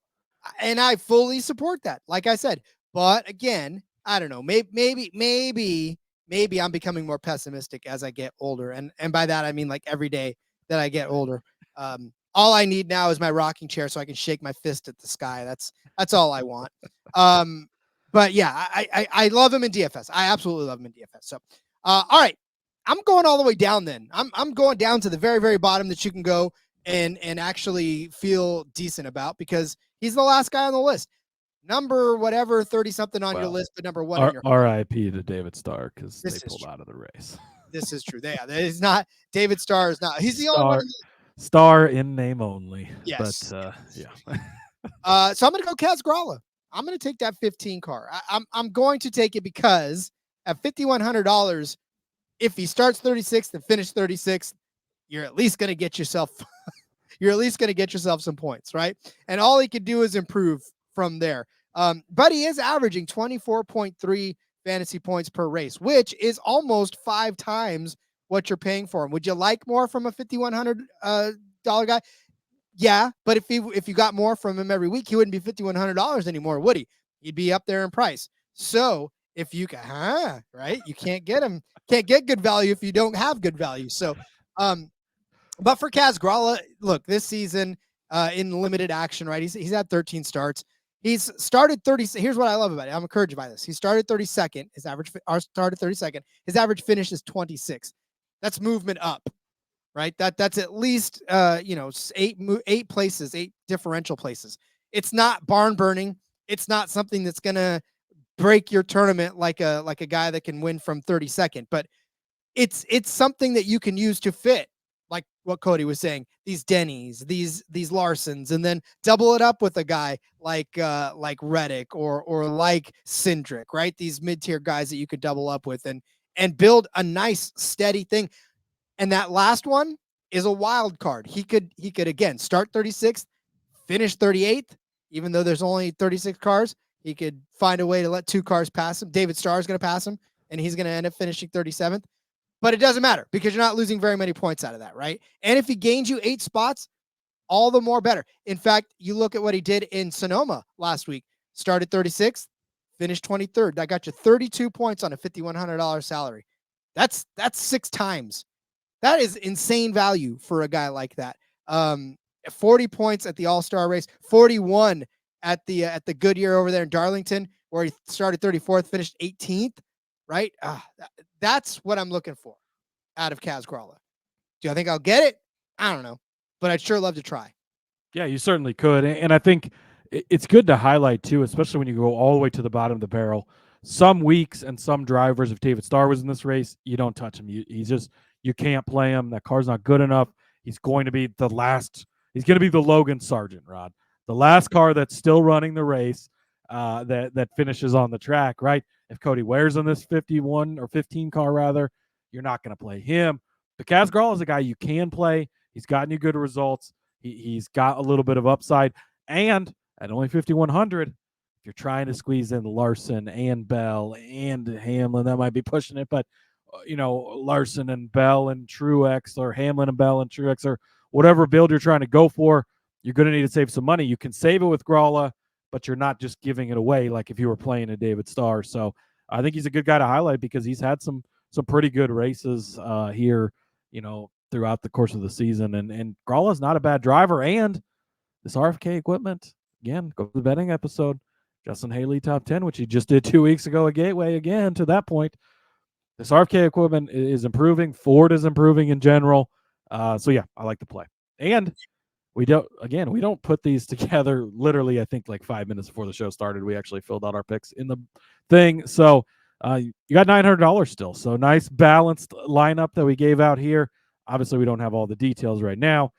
And I fully support that. Like I said, but again, I don't know. Maybe I'm becoming more pessimistic as I get older, and by that I mean like every day that I get older. All I need now is my rocking chair so I can shake my fist at the sky. That's all I want. But yeah, I love him in DFS. I absolutely love him in DFS. So, all right, I'm going all the way down. Then I'm going down to the very, very bottom that you can go and actually feel decent about because he's the last guy on the list. Number whatever 30 something on your list, but number 1 on your RIP to David Starr because they pulled out of the race. This is true. That is not David Starr is not. He's the only one. Star in name only. Yes. But yeah. So I'm going to go Kaz Gralla. I'm going to take that 15 car. I'm going to take it because at $5,100, if he starts 36th and finish 36th, you're at least going to get yourself some points, right? And all he could do is improve from there. But he is averaging 24.3 fantasy points per race, which is almost 5 times what you're paying for him. Would you like more from a $5,100 guy? Yeah, but if you got more from him every week, he wouldn't be $5,100 anymore, would he? He'd be up there in price. So if you can, right, you can't get good value if you don't have good value. So, but for Kaz Gralla, look, this season in limited action, right? He's had 13 starts. He's started 30. Here's what I love about it. I'm encouraged by this. He started 32nd. His average started 32nd. His average finish is 26. That's movement up, right? That's at least 8 places, 8 differential places. It's not barn burning. It's not something that's gonna break your tournament like a guy that can win from 32nd, but it's something that you can use to fit, like what Cody was saying, these Denny's, these Larsons, and then double it up with a guy like Reddick or like Cindric, right? These mid-tier guys that you could double up with and build a nice steady thing. And that last one is a wild card. He could again start 36th, finish 38th, even though there's only 36 cars. He could find a way to let 2 cars pass him. David Starr is going to pass him, and he's going to end up finishing 37th. But it doesn't matter because you're not losing very many points out of that, right? And if he gains you 8 spots, all the more better. In fact, you look at what he did in Sonoma last week. Started 36th, finished 23rd. That got you 32 points on a $5,100 salary. That's 6 times. That is insane value for a guy like that. 40 points at the All-Star race, 41 at the Goodyear over there in Darlington, where he started 34th, finished 18th, right? That's what I'm looking for out of Kaz Gralla. Do I think I'll get it? I don't know, but I'd sure love to try. Yeah, you certainly could. And I think it's good to highlight too, especially when you go all the way to the bottom of the barrel. Some weeks and some drivers, if David Starr was in this race, you don't touch him. You can't play him. That car's not good enough. He's going to be the last. He's going to be the Logan Sargent, Rod, the last car that's still running the race, that finishes on the track, right? If Cody Ware's in this 51 or 15 car, rather, you're not going to play him. But Kaz Grala is a guy you can play. He's gotten you good results. He's got a little bit of upside, and at only 5,100, if you're trying to squeeze in Larson and Bell and Hamlin, that might be pushing it. But Larson and Bell and Truex, or Hamlin and Bell and Truex, or whatever build you're trying to go for, you're going to need to save some money. You can save it with Grala, but you're not just giving it away like if you were playing a David Starr. So I think he's a good guy to highlight because he's had some pretty good races here, throughout the course of the season. And Grala's not a bad driver. And this RFK equipment, again, go to the betting episode. Justin Haley top 10, which he just did 2 weeks ago at Gateway. Again, to that point, this RFK equipment is improving. Ford is improving in general. So yeah, I like the play. And we don't put these together literally, I think, like 5 minutes before the show started. We actually filled out our picks in the thing. So you got $900 still. So nice balanced lineup that we gave out here. Obviously, we don't have all the details right now,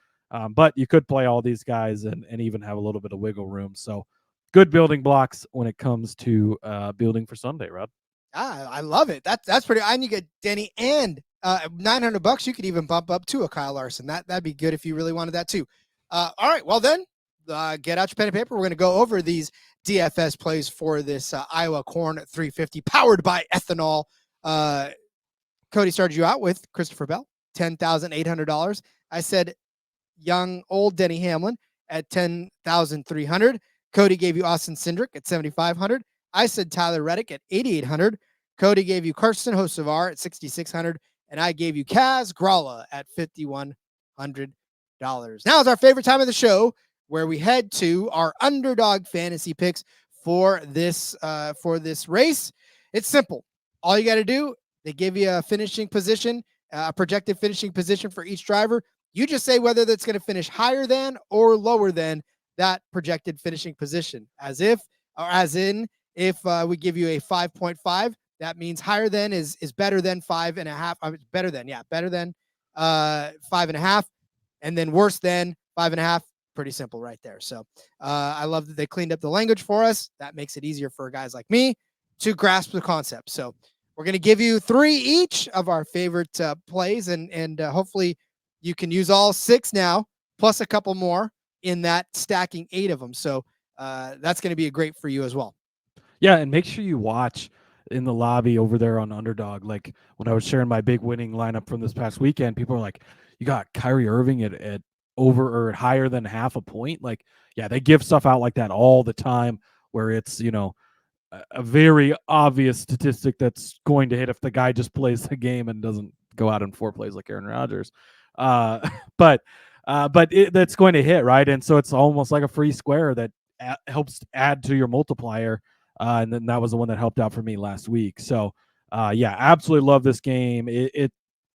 but you could play all these guys and even have a little bit of wiggle room. So good building blocks when it comes to building for Sunday, Rod. I love it. That's pretty. And you get Denny and $900. You could even bump up to a Kyle Larson. That'd be good if you really wanted that too. All right. Well then, get out your pen and paper. We're going to go over these DFS plays for this Iowa Corn 350 powered by ethanol. Cody started you out with Christopher Bell, $10,800. I said old Denny Hamlin at $10,300. Cody gave you Austin Cindric at $7,500. I said Tyler Reddick at $8,800. Cody gave you Carson Hocevar at $6,600. And I gave you Kaz Grala at $5,100. Now is our favorite time of the show, where we head to our underdog fantasy picks for this race. It's simple. All you got to do, they give you a finishing position, a projected finishing position for each driver. You just say whether that's going to finish higher than or lower than that projected finishing position. As in, if we give you a 5.5, that means higher than is better than 5.5. Better than 5.5, and then worse than 5.5. Pretty simple right there. So I love that they cleaned up the language for us. That makes it easier for guys like me to grasp the concept. So we're going to give you 3 each of our favorite plays, and hopefully you can use all 6 now, plus a couple more in that stacking 8 of them. So that's going to be great for you as well. Yeah, and make sure you watch in the lobby over there on Underdog. Like when I was sharing my big winning lineup from this past weekend, people are like, you got Kyrie Irving at over or at higher than half a point. Like, yeah, they give stuff out like that all the time where it's, a very obvious statistic that's going to hit if the guy just plays the game and doesn't go out in 4 plays like Aaron Rodgers. But that's going to hit, right? And so it's almost like a free square that helps add to your multiplier. And then that was the one that helped out for me last week. So, yeah, absolutely love this game. It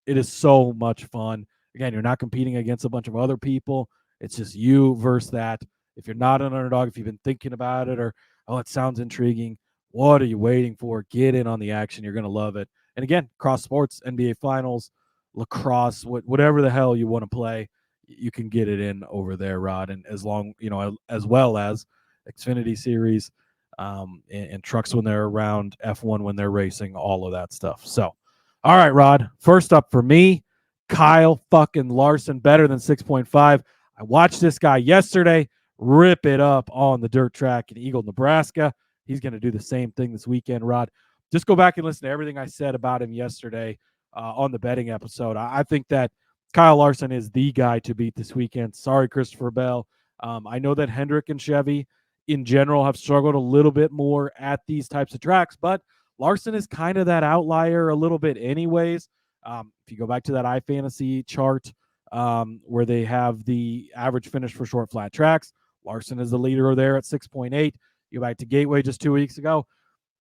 is so much fun. Again, you're not competing against a bunch of other people. It's just you versus that. If you're not an underdog, if you've been thinking about it or, oh, it sounds intriguing, what are you waiting for? Get in on the action. You're going to love it. And again, cross sports, NBA Finals, lacrosse, whatever the hell you want to play, you can get it in over there, Rod. And as well as Xfinity Series, and trucks when they're around, F1 when they're racing, all of that stuff. So, all right, Rod, first up for me, Kyle fucking Larson, better than 6.5. I watched this guy yesterday rip it up on the dirt track in Eagle, Nebraska. He's going to do the same thing this weekend, Rod. Just go back and listen to everything I said about him yesterday on the betting episode. I think that Kyle Larson is the guy to beat this weekend. Sorry, Christopher Bell. I know that Hendrick and Chevy in general have struggled a little bit more at these types of tracks, but Larson is kind of that outlier a little bit anyways. If you go back to that iFantasy chart where they have the average finish for short flat tracks, Larson is the leader there at 6.8. You go back to Gateway just 2 weeks ago,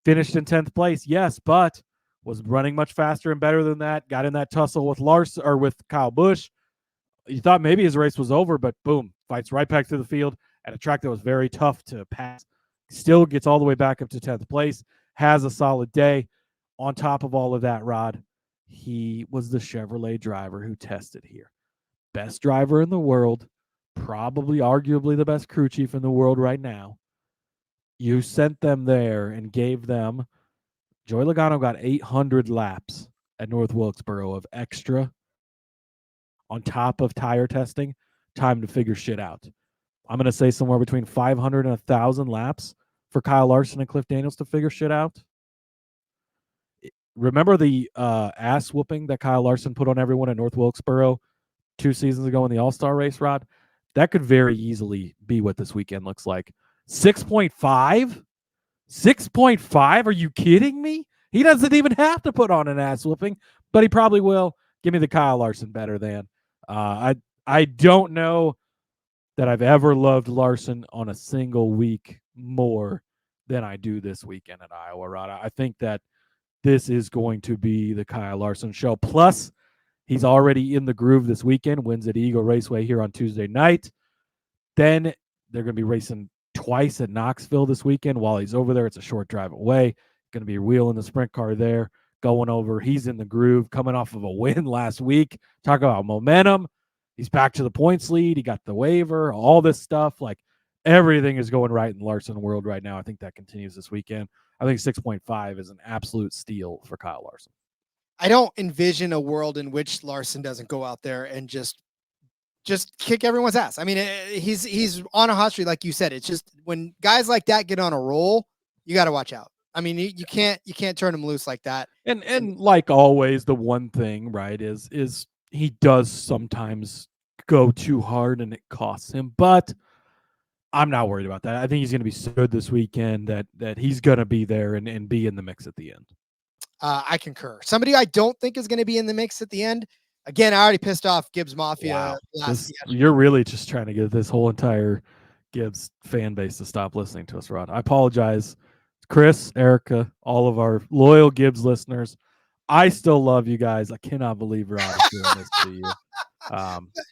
finished in 10th place, yes, but was running much faster and better than that. Got in that tussle with with Kyle Busch. You thought maybe his race was over, but boom, fights right back to the field, at a track that was very tough to pass. Still gets all the way back up to 10th place, has a solid day. On top of all of that, Rod, he was the Chevrolet driver who tested here. Best driver in the world, probably arguably the best crew chief in the world right now. You sent them there and gave them, Joey Logano got 800 laps at North Wilkesboro of extra on top of tire testing, time to figure shit out. I'm going to say somewhere between 500 and 1,000 laps for Kyle Larson and Cliff Daniels to figure shit out. Remember the ass whooping that Kyle Larson put on everyone at North Wilkesboro 2 seasons ago in the All-Star race, Rod? That could very easily be what this weekend looks like. 6.5? 6.5? Are you kidding me? He doesn't even have to put on an ass whooping, but he probably will. Give me the Kyle Larson better than. I don't know that I've ever loved Larson on a single week more than I do this weekend at Iowa, Rod. I think that this is going to be the Kyle Larson show. Plus, he's already in the groove this weekend, wins at Eagle Raceway here on Tuesday night. Then they're going to be racing twice at Knoxville this weekend. While he's over there, it's a short drive away. Going to be wheeling the sprint car there, going over. He's in the groove, coming off of a win last week. Talk about momentum. He's back to the points lead. He got the waiver, all this stuff. Like, everything is going right in Larson world right now. I think that continues this weekend. I think 6.5 is an absolute steal for Kyle Larson. I don't envision a world in which Larson doesn't go out there and just kick everyone's ass. I mean, he's on a hot streak, like you said. It's just when guys like that get on a roll, you got to watch out. I mean, you can't turn him loose like that. And like always, the one thing, right, is he does sometimes go too hard and it costs him, but I'm not worried about that. I think he's going to be so good this weekend that he's going to be there and be in the mix at the end. I concur. Somebody I don't think is going to be in the mix at the end. Again, I already pissed off Gibbs Mafia. Wow. You're really just trying to get this whole entire Gibbs fan base to stop listening to us, Rod. I apologize. Chris, Erica, all of our loyal Gibbs listeners. I still love you guys. I cannot believe Rod is doing this to you.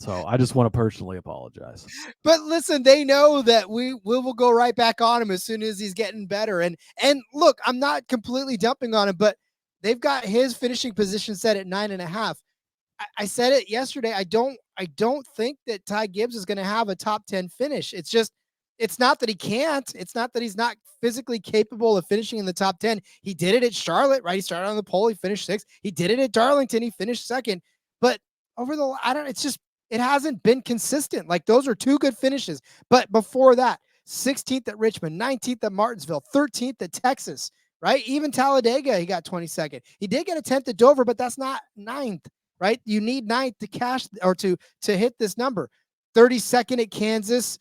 So I just want to personally apologize. But listen, they know that we will go right back on him as soon as he's getting better. And look, I'm not completely dumping on him, but they've got his finishing position set at 9.5. I said it yesterday. I don't think that Ty Gibbs is going to have a top 10 finish. It's not that he can't. It's not that he's not physically capable of finishing in the top 10. He did it at Charlotte, right? He started on the pole. He finished 6th. He did it at Darlington. He finished 2nd. But it hasn't been consistent. Like, those are 2 good finishes. But before that, 16th at Richmond, 19th at Martinsville, 13th at Texas, right? Even Talladega, he got 22nd. He did get a 10th at Dover, but that's not 9th, right? You need 9th to cash or to hit this number. 32nd at Kansas,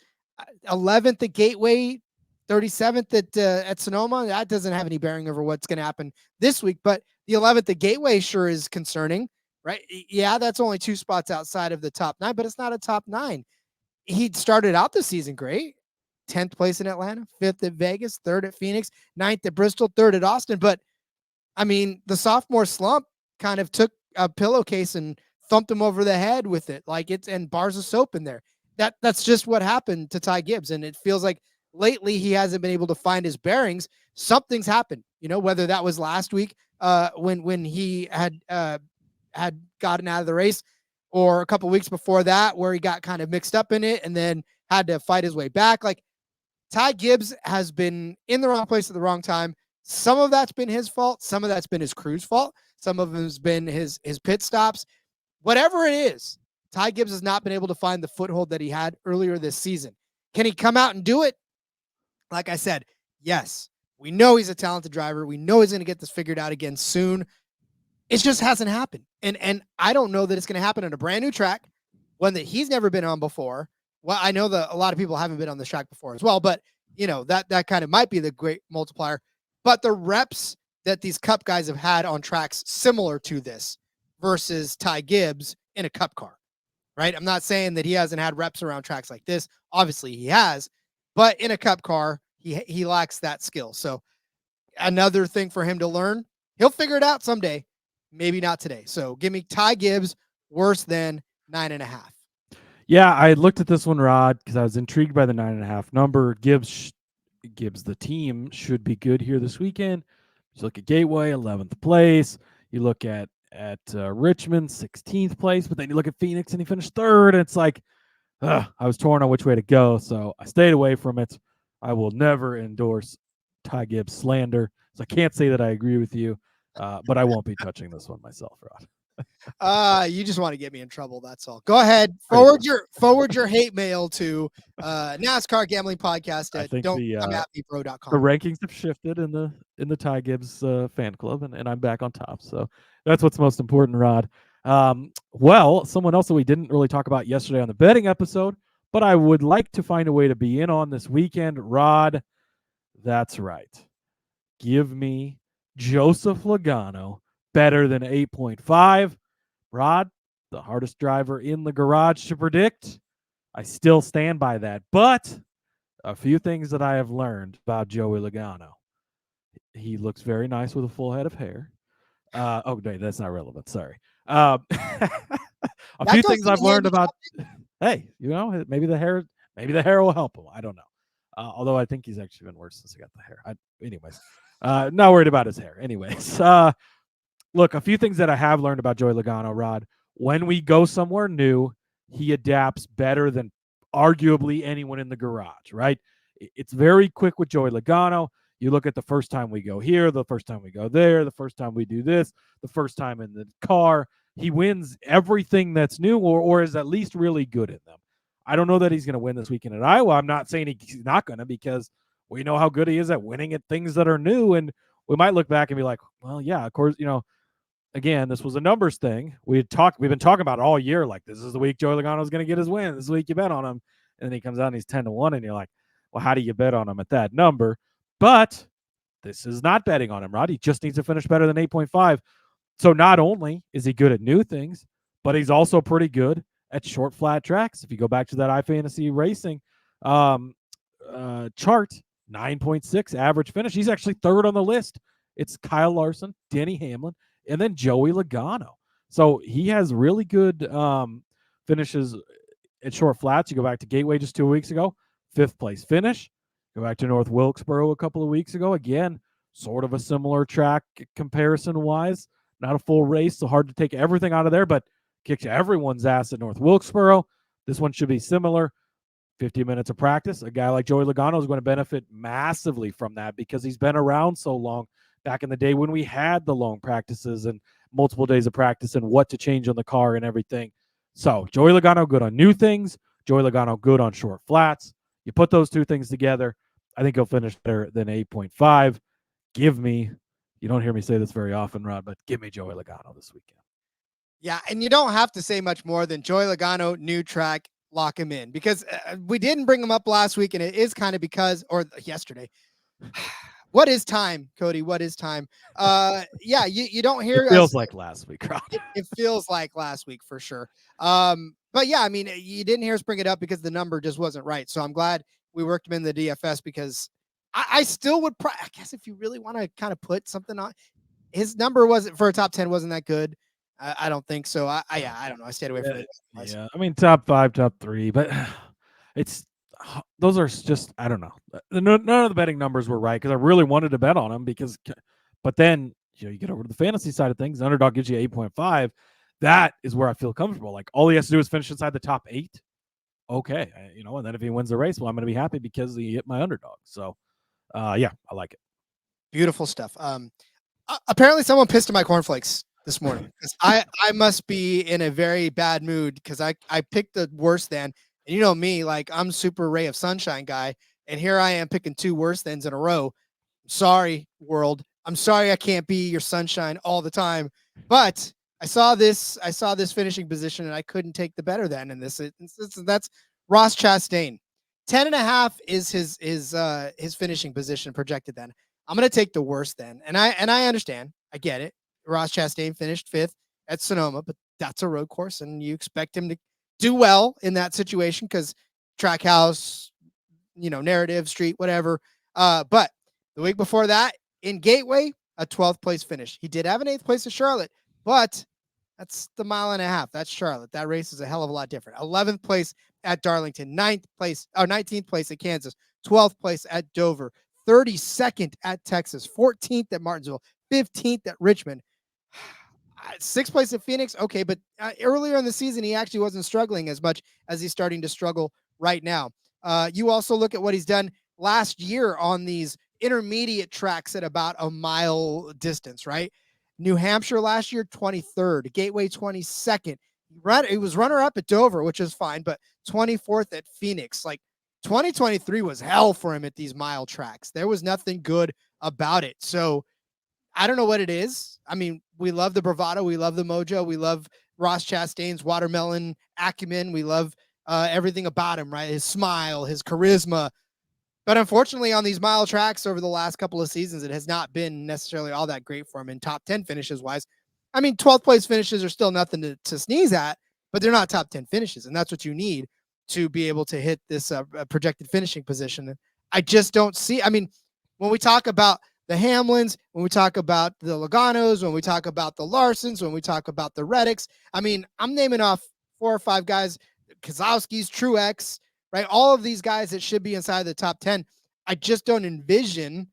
11th at Gateway, 37th at Sonoma. That doesn't have any bearing over what's going to happen this week, but the 11th at Gateway sure is concerning, right? Yeah, that's only 2 spots outside of the top 9, but it's not a top 9. He started out the season great. 10th place in Atlanta, 5th at Vegas, 3rd at Phoenix, 9th at Bristol, 3rd at Austin. But I mean, the sophomore slump kind of took a pillowcase and thumped him over the head with it. And bars of soap in there. That's just what happened to Ty Gibbs. And it feels like lately he hasn't been able to find his bearings. Something's happened, whether that was last week when he had gotten out of the race, or a couple weeks before that where he got kind of mixed up in it and then had to fight his way back. Like, Ty Gibbs has been in the wrong place at the wrong time. Some of that's been his fault. Some of that's been his crew's fault. Some of it has been his pit stops. Whatever it is, Ty Gibbs has not been able to find the foothold that he had earlier this season. Can he come out and do it? Like I said, yes. We know he's a talented driver. We know he's going to get this figured out again soon. It just hasn't happened. And I don't know that it's going to happen on a brand new track, one that he's never been on before. Well, I know that a lot of people haven't been on this track before as well, but that kind of might be the great multiplier. But the reps that these Cup guys have had on tracks similar to this versus Ty Gibbs in a Cup car, right? I'm not saying that he hasn't had reps around tracks like this. Obviously he has, but in a Cup car, he lacks that skill. So another thing for him to learn. He'll figure it out someday, maybe not today. So give me Ty Gibbs worse than 9.5. Yeah, I looked at this one, Rod, because I was intrigued by the 9.5 number. Gibbs, the team, should be good here this weekend. You look at Gateway, 11th place. You look at Richmond, 16th place, but then you look at Phoenix and he finished third. And it's like, I was torn on which way to go, so I stayed away from it. I will never endorse Ty Gibbs slander, so I can't say that I agree with you, but I won't be touching this one myself, Rod. You just want to get me in trouble. That's all. Go ahead. Forward your hate mail to NASCAR Gambling Podcast at don'tcomeatmebro.com. The rankings have shifted in the Ty Gibbs fan club, and I'm back on top. So that's what's most important, Rod. Well, someone else that we didn't really talk about yesterday on the betting episode, but I would like to find a way to be in on this weekend, Rod. That's right. Give me Joseph Logano better than 8.5. Rod, the hardest driver in the garage to predict. I still stand by that. But a few things that I have learned about Joey Logano. He looks very nice with a full head of hair. No, that's not relevant. Sorry. A few things I've learned about. Hey, maybe the hair will help him. I don't know. Although I think he's actually been worse since he got the hair. Anyways, not worried about his hair. Anyways, look, a few things that I have learned about Joey Logano, Rod. When we go somewhere new, he adapts better than arguably anyone in the garage, right? It's very quick with Joey Logano. You look at the first time we go here, the first time we go there, the first time we do this, the first time in the car. He wins everything that's new or is at least really good in them. I don't know that he's going to win this weekend at Iowa. I'm not saying he's not going to, because we know how good he is at winning at things that are new. And we might look back and be like, well, yeah, of course, again, this was a numbers thing. We've been talking about it all year. Like, this is the week Joey Logano is going to get his win. This is the week you bet on him. And then he comes out and he's 10-1. And you're like, well, how do you bet on him at that number? But this is not betting on him, Rod. He just needs to finish better than 8.5. So not only is he good at new things, but he's also pretty good at short, flat tracks. If you go back to that iFantasy Racing chart, 9.6 average finish. He's actually third on the list. It's Kyle Larson, Denny Hamlin, and then Joey Logano. So he has really good finishes at short flats. You go back to Gateway just 2 weeks ago, 5th place finish. Go back to North Wilkesboro a couple of weeks ago. Again, sort of a similar track comparison-wise. Not a full race, so hard to take everything out of there, but kicked everyone's ass at North Wilkesboro. This one should be similar. 50 minutes of practice. A guy like Joey Logano is going to benefit massively from that because he's been around so long back in the day when we had the long practices and multiple days of practice and what to change on the car and everything. So Joey Logano good on new things. Joey Logano good on short flats. You put those two things together, I think he'll finish better than 8.5. Give me, you don't hear me say this very often, Rod, but give me Joey Logano this weekend. Yeah, and you don't have to say much more than Joey Logano, new track, lock him in, because we didn't bring him up last week, and it is kind of or yesterday. What is time, Cody? What is time? Yeah, you don't hear. It feels like last week, Rod. It feels like last week for sure. But yeah, I mean, you didn't hear us bring it up because the number just wasn't right. So I'm glad we worked him in the DFS, because I still would. I guess if you really want to kind of put something on, his number wasn't for a top 10 wasn't that good. I don't think so. I don't know. I stayed away from it. Yeah, I mean, top 5, top 3, but those are just, I don't know. None of the betting numbers were right because I really wanted to bet on them but then you get over to the fantasy side of things. The underdog gives you 8.5. That is where I feel comfortable. Like, all he has to do is finish inside the top 8. Okay, and then if he wins the race, well, I'm going to be happy because he hit my underdog. So, yeah, I like it. Beautiful stuff. Apparently, someone pissed in my cornflakes this morning because I must be in a very bad mood because I picked the worse than, and you know me, like, I'm super ray of sunshine guy, and here I am picking 2 worse thans in a row. Sorry, world. I'm sorry I can't be your sunshine all the time, but I saw this finishing position and I couldn't take the better than in this. That's Ross Chastain. 10.5 is his finishing position projected then. I'm going to take the worst then. And I understand. I get it. Ross Chastain finished 5th at Sonoma, but that's a road course and you expect him to do well in that situation because Trackhouse, narrative, street, whatever. But the week before that in Gateway, a 12th place finish. He did have an 8th place at Charlotte, but That's the mile and a half. That's Charlotte. That race is a hell of a lot different. 11th place at Darlington, 19th place at Kansas, 12th place at Dover, 32nd at Texas, 14th at Martinsville, 15th at Richmond. 6th place at Phoenix. Okay, but earlier in the season, he actually wasn't struggling as much as he's starting to struggle right now. You also look at what he's done last year on these intermediate tracks at about a mile distance, right? New Hampshire last year, 23rd, Gateway 22nd. He was runner-up at Dover, which is fine, but 24th at Phoenix. Like 2023 was hell for him at these mile tracks. There was nothing good about it. So I don't know what it is. I mean, we love the bravado. We love the mojo. We love Ross Chastain's watermelon acumen. We love everything about him, right? His smile, his charisma. But unfortunately, on these mile tracks over the last couple of seasons, it has not been necessarily all that great for him in top 10 finishes wise. I mean, 12th place finishes are still nothing to sneeze at, but they're not top 10 finishes. And that's what you need to be able to hit this projected finishing position. I just don't see, I mean, when we talk about the Hamlins, when we talk about the Logano's, when we talk about the Larsons, when we talk about the Reddicks, I mean, I'm naming off 4 or 5 guys, Keselowski's, Truex, right? All of these guys that should be inside the top 10. I just don't envision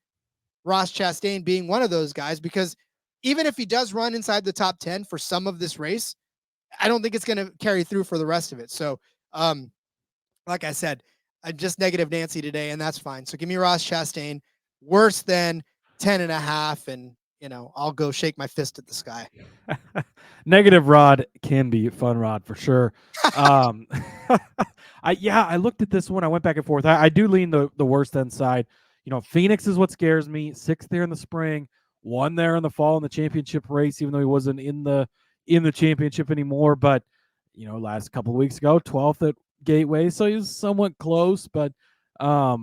Ross Chastain being one of those guys, because even if he does run inside the top 10 for some of this race, I don't think it's going to carry through for the rest of it. So, like I said, I'm just negative Nancy today, and that's fine. So give me Ross Chastain worse than 10.5, and I'll go shake my fist at the sky. Negative Rod can be fun, Rod, for sure. I looked at this one. I went back and forth. I do lean the worst than side. Phoenix is what scares me. 6th there in the spring, 1 there in the fall in the championship race, even though he wasn't in the championship anymore. But last couple of weeks ago, 12th at Gateway, so he was somewhat close. But but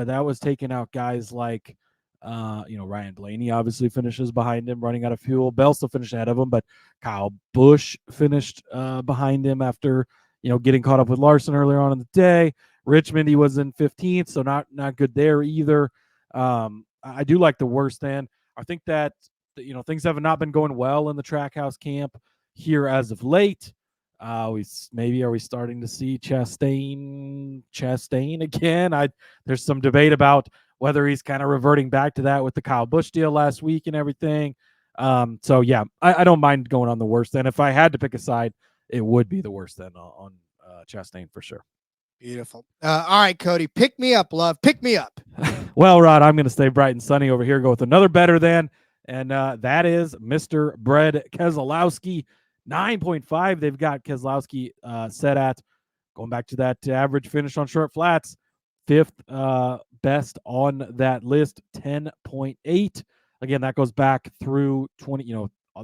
that was taking out guys like Ryan Blaney obviously finishes behind him, running out of fuel. Bell still finished ahead of him, but Kyle Busch finished behind him after getting caught up with Larson earlier on in the day. Richmond, he was in 15th, so not good there either. I do like the worst then. I think that things have not been going well in the Trackhouse camp here as of late. Are we starting to see Chastain again? There's some debate about whether he's kind of reverting back to that with the Kyle Busch deal last week and everything. So yeah, I don't mind going on the worst then. If I had to pick a side, it would be the worst then on Chastain for sure. Beautiful. All right, Cody, pick me up, love. Pick me up. Well, Rod, I'm going to stay bright and sunny over here. Go with another better than, and that is Mr. Brad Keselowski. 9.5. They've got Keselowski set at, going back to that average finish on short flats, 5th best on that list, 10.8. Again, that goes back through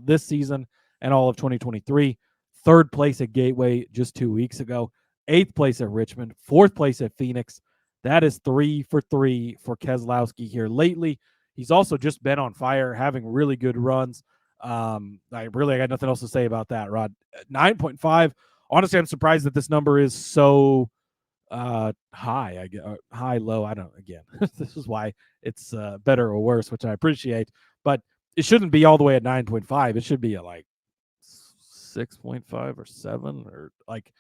this season and all of 2023. 3rd place at Gateway just 2 weeks ago. 8th place at Richmond. 4th place at Phoenix. That is 3 for 3 for Keselowski here lately. He's also just been on fire, having really good runs. I got nothing else to say about that, Rod. 9.5. Honestly, I'm surprised that this number is so high. High, low. I don't. Again, this is why it's better or worse, which I appreciate. But it shouldn't be all the way at 9.5. It should be at like 6.5 or 7 or like.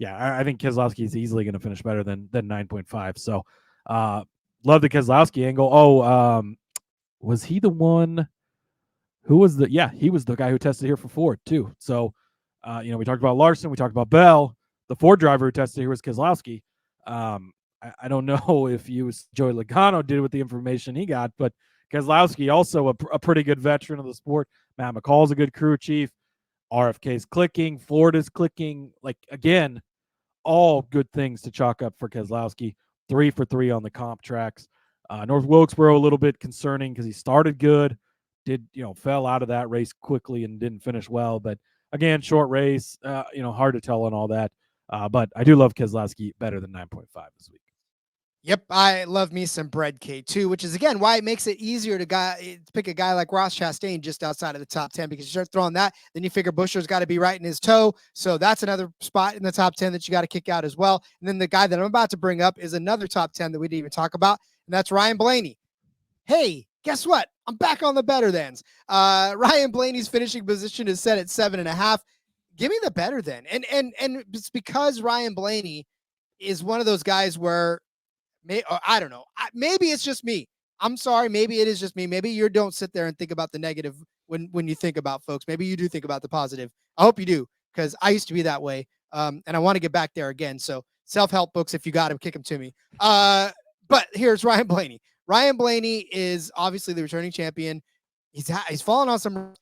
Yeah, I think Keselowski is easily going to finish better than 9.5. So, love the Keselowski angle. Oh, was he the one? Who was the? Yeah, he was the guy who tested here for Ford too. So, we talked about Larson, we talked about Bell. The Ford driver who tested here was Keselowski. I don't know if Joey Logano did with the information he got, but Keselowski also a pretty good veteran of the sport. Matt McCall's a good crew chief. RFK's clicking. Ford is clicking. Like, again, all good things to chalk up for Keselowski. 3 for 3 on the comp tracks. North Wilkesboro a little bit concerning because he started good, fell out of that race quickly and didn't finish well. But again, short race, hard to tell and all that. But I do love Keselowski better than 9.5 this week. Yep, I love me some Bread K too, which is again why it makes it easier to pick a guy like Ross Chastain just outside of the top 10, because you start throwing that, then you figure Buescher's got to be right in his toe. So that's another spot in the top 10 that you got to kick out as well. And then the guy that I'm about to bring up is another top 10 that we didn't even talk about, and that's Ryan Blaney. Hey, guess what? I'm back on the better thans. Ryan Blaney's finishing position is set at 7.5. Give me the better than. And it's because Ryan Blaney is one of those guys where I don't know. Maybe it's just me. I'm sorry. Maybe it is just me. Maybe you don't sit there and think about the negative when you think about folks. Maybe you do think about the positive. I hope you do, because I used to be that way. And I want to get back there again. So self-help books, if you got them, kick them to me. But here's Ryan Blaney. Ryan Blaney is obviously the returning champion. He's fallen on some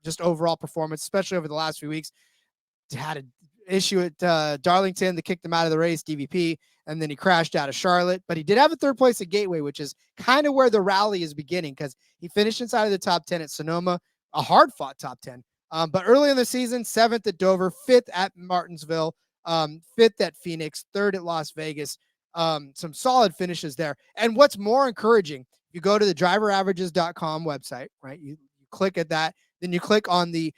just overall performance, especially over the last few weeks. Had an issue at Darlington that kicked him out of the race, DVP, and then he crashed out of Charlotte. But he did have a third place at Gateway, which is kind of where the rally is beginning, because he finished inside of the top 10 at Sonoma, a hard-fought top 10. But early in the season, 7th at Dover, 5th at Martinsville, 5th at Phoenix, 3rd at Las Vegas. Some solid finishes there. And what's more encouraging, you go to the driveraverages.com website, right? You click at that, then you click on the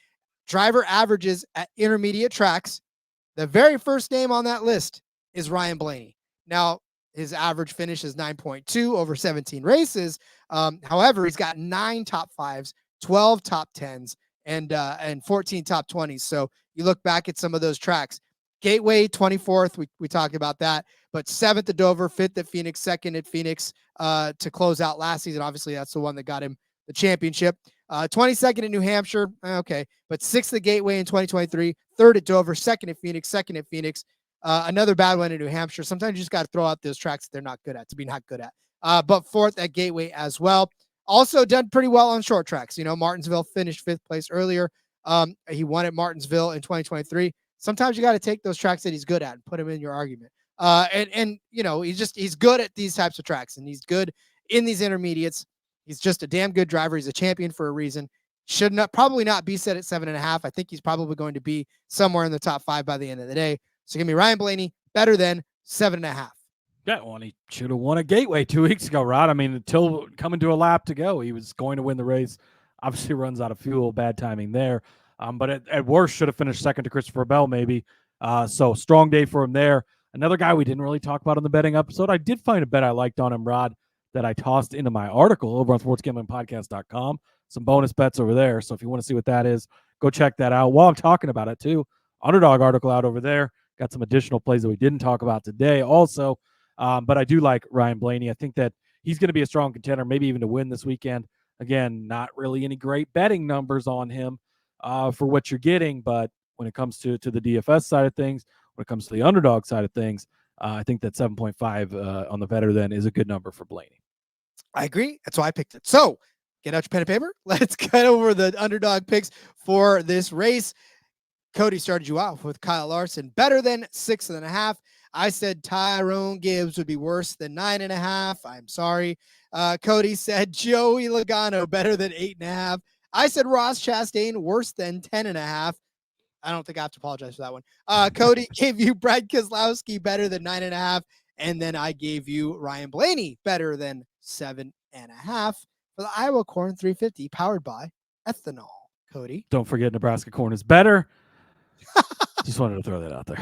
driver averages at intermediate tracks. The very first name on that list is Ryan Blaney. Now, his average finish is 9.2 over 17 races. However, he's got 9 top 5s, 12 top 10s, and 14 top 20s. So you look back at some of those tracks. Gateway, 24th, we talked about that, but 7th at Dover, 5th at Phoenix, 2nd at Phoenix to close out last season. Obviously, that's the one that got him the championship. 22nd at New Hampshire, okay, but 6th at Gateway in 2023, 3rd at Dover, 2nd at Phoenix, 2nd at Phoenix. Another bad one in New Hampshire. Sometimes you just got to throw out those tracks that they're not good at to be not good at. But 4th at Gateway as well. Also done pretty well on short tracks. Martinsville finished 5th place earlier. He won at Martinsville in 2023. Sometimes you got to take those tracks that he's good at and put him in your argument. He's good at these types of tracks, and he's good in these intermediates. He's just a damn good driver. He's a champion for a reason. Should probably not be set at 7.5. I think he's probably going to be somewhere in the top 5 by the end of the day. So give me Ryan Blaney better than 7.5. Yeah, well, he should have won a Gateway 2 weeks ago, Rod. I mean, until coming to a lap to go, he was going to win the race. Obviously runs out of fuel, bad timing there. But at worst, should have finished second to Christopher Bell, maybe. So strong day for him there. Another guy we didn't really talk about on the betting episode. I did find a bet I liked on him, Rod, that I tossed into my article over on sportsgamblingpodcast.com. Some bonus bets over there. So if you want to see what that is, go check that out. While I'm talking about it, too, Underdog article out over there. Got some additional plays that we didn't talk about today also. But I do like Ryan Blaney. I think that he's going to be a strong contender, maybe even to win this weekend. Again, not really any great betting numbers on him for what you're getting. But when it comes to the DFS side of things, when it comes to the underdog side of things, I think that 7.5 on the better than is a good number for Blaney. I agree. That's why I picked it. So get out your pen and paper. Let's get over the underdog picks for this race. Cody started you off with Kyle Larson, better than 6.5. I said Tyrone Gibbs would be worse than 9.5. I'm sorry. Cody said Joey Logano, better than 8.5. I said Ross Chastain, worse than 10.5. I don't think I have to apologize for that one. Cody gave you Brad Keselowski, better than 9.5. And then I gave you Ryan Blaney, better than 7.5 for the Iowa Corn 350, powered by ethanol. Cody. Don't forget Nebraska Corn is better. Just wanted to throw that out there.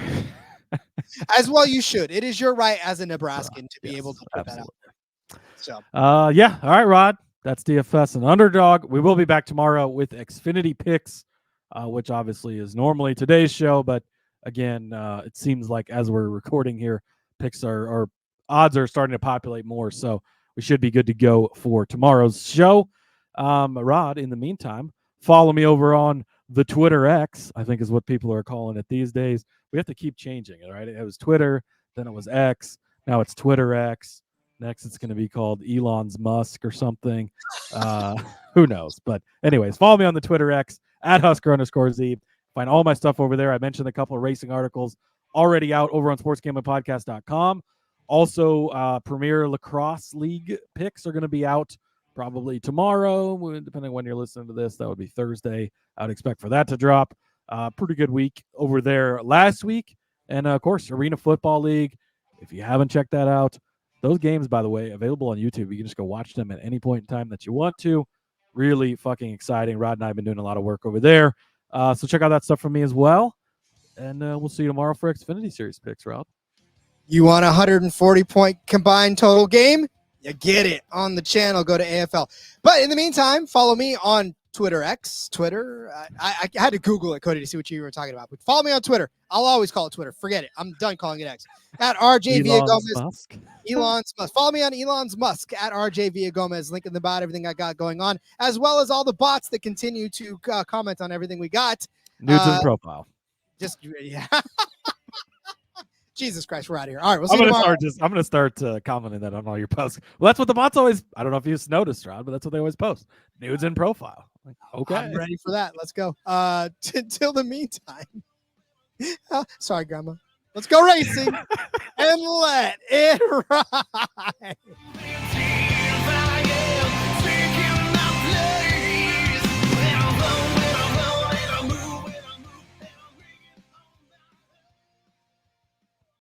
As well, you should. It is your right as a Nebraskan to be able to put that out there. So, yeah. All right, Rod. That's DFS and Underdog. We will be back tomorrow with Xfinity Picks, which obviously is normally today's show. But again, it seems like as we're recording here, picks or odds are starting to populate more. So we should be good to go for tomorrow's show. Rod, in the meantime, follow me over on the Twitter X, I think is what people are calling it these days. We have to keep changing it, right? It was Twitter, then it was X, now it's Twitter X. Next, it's going to be called Elon's Musk or something. Who knows? But anyways, follow me on the Twitter X at Husker_Zeeb. Find all my stuff over there. I mentioned a couple of racing articles already out over on sportsgamblingpodcast.com. Also, Premier Lacrosse League picks are going to be out probably tomorrow, depending on when you're listening to this. That would be Thursday. I would expect for that to drop. Pretty good week over there last week. And, of course, Arena Football League. If you haven't checked that out, those games, by the way, available on YouTube. You can just go watch them at any point in time that you want to. Really fucking exciting. Rod and I have been doing a lot of work over there. So check out that stuff from me as well. And we'll see you tomorrow for Xfinity Series picks, Rod. You want a 140-point combined total game? You get it on the channel. Go to AFL. But in the meantime, follow me on Twitter, Twitter. I had to Google it, Cody, to see what you were talking about. But follow me on Twitter. I'll always call it Twitter. Forget it. I'm done calling it X. At RJ Villagomez. Elon's Musk. Follow me on Elon's Musk at RJ Villagomez. Link in the bot. Everything I got going on, as well as all the bots that continue to comment on everything we got. Nudes in profile. Just yeah. Jesus Christ, we're out of here. All right, we'll see you tomorrow. I'm gonna start commenting that on all your posts. Well, that's what the bots always. I don't know if you noticed, Rod, but that's what they always post. Nudes in profile. Like, okay, I'm ready for that. Let's go. Till the meantime. Sorry, Grandma. Let's go racing and let it ride.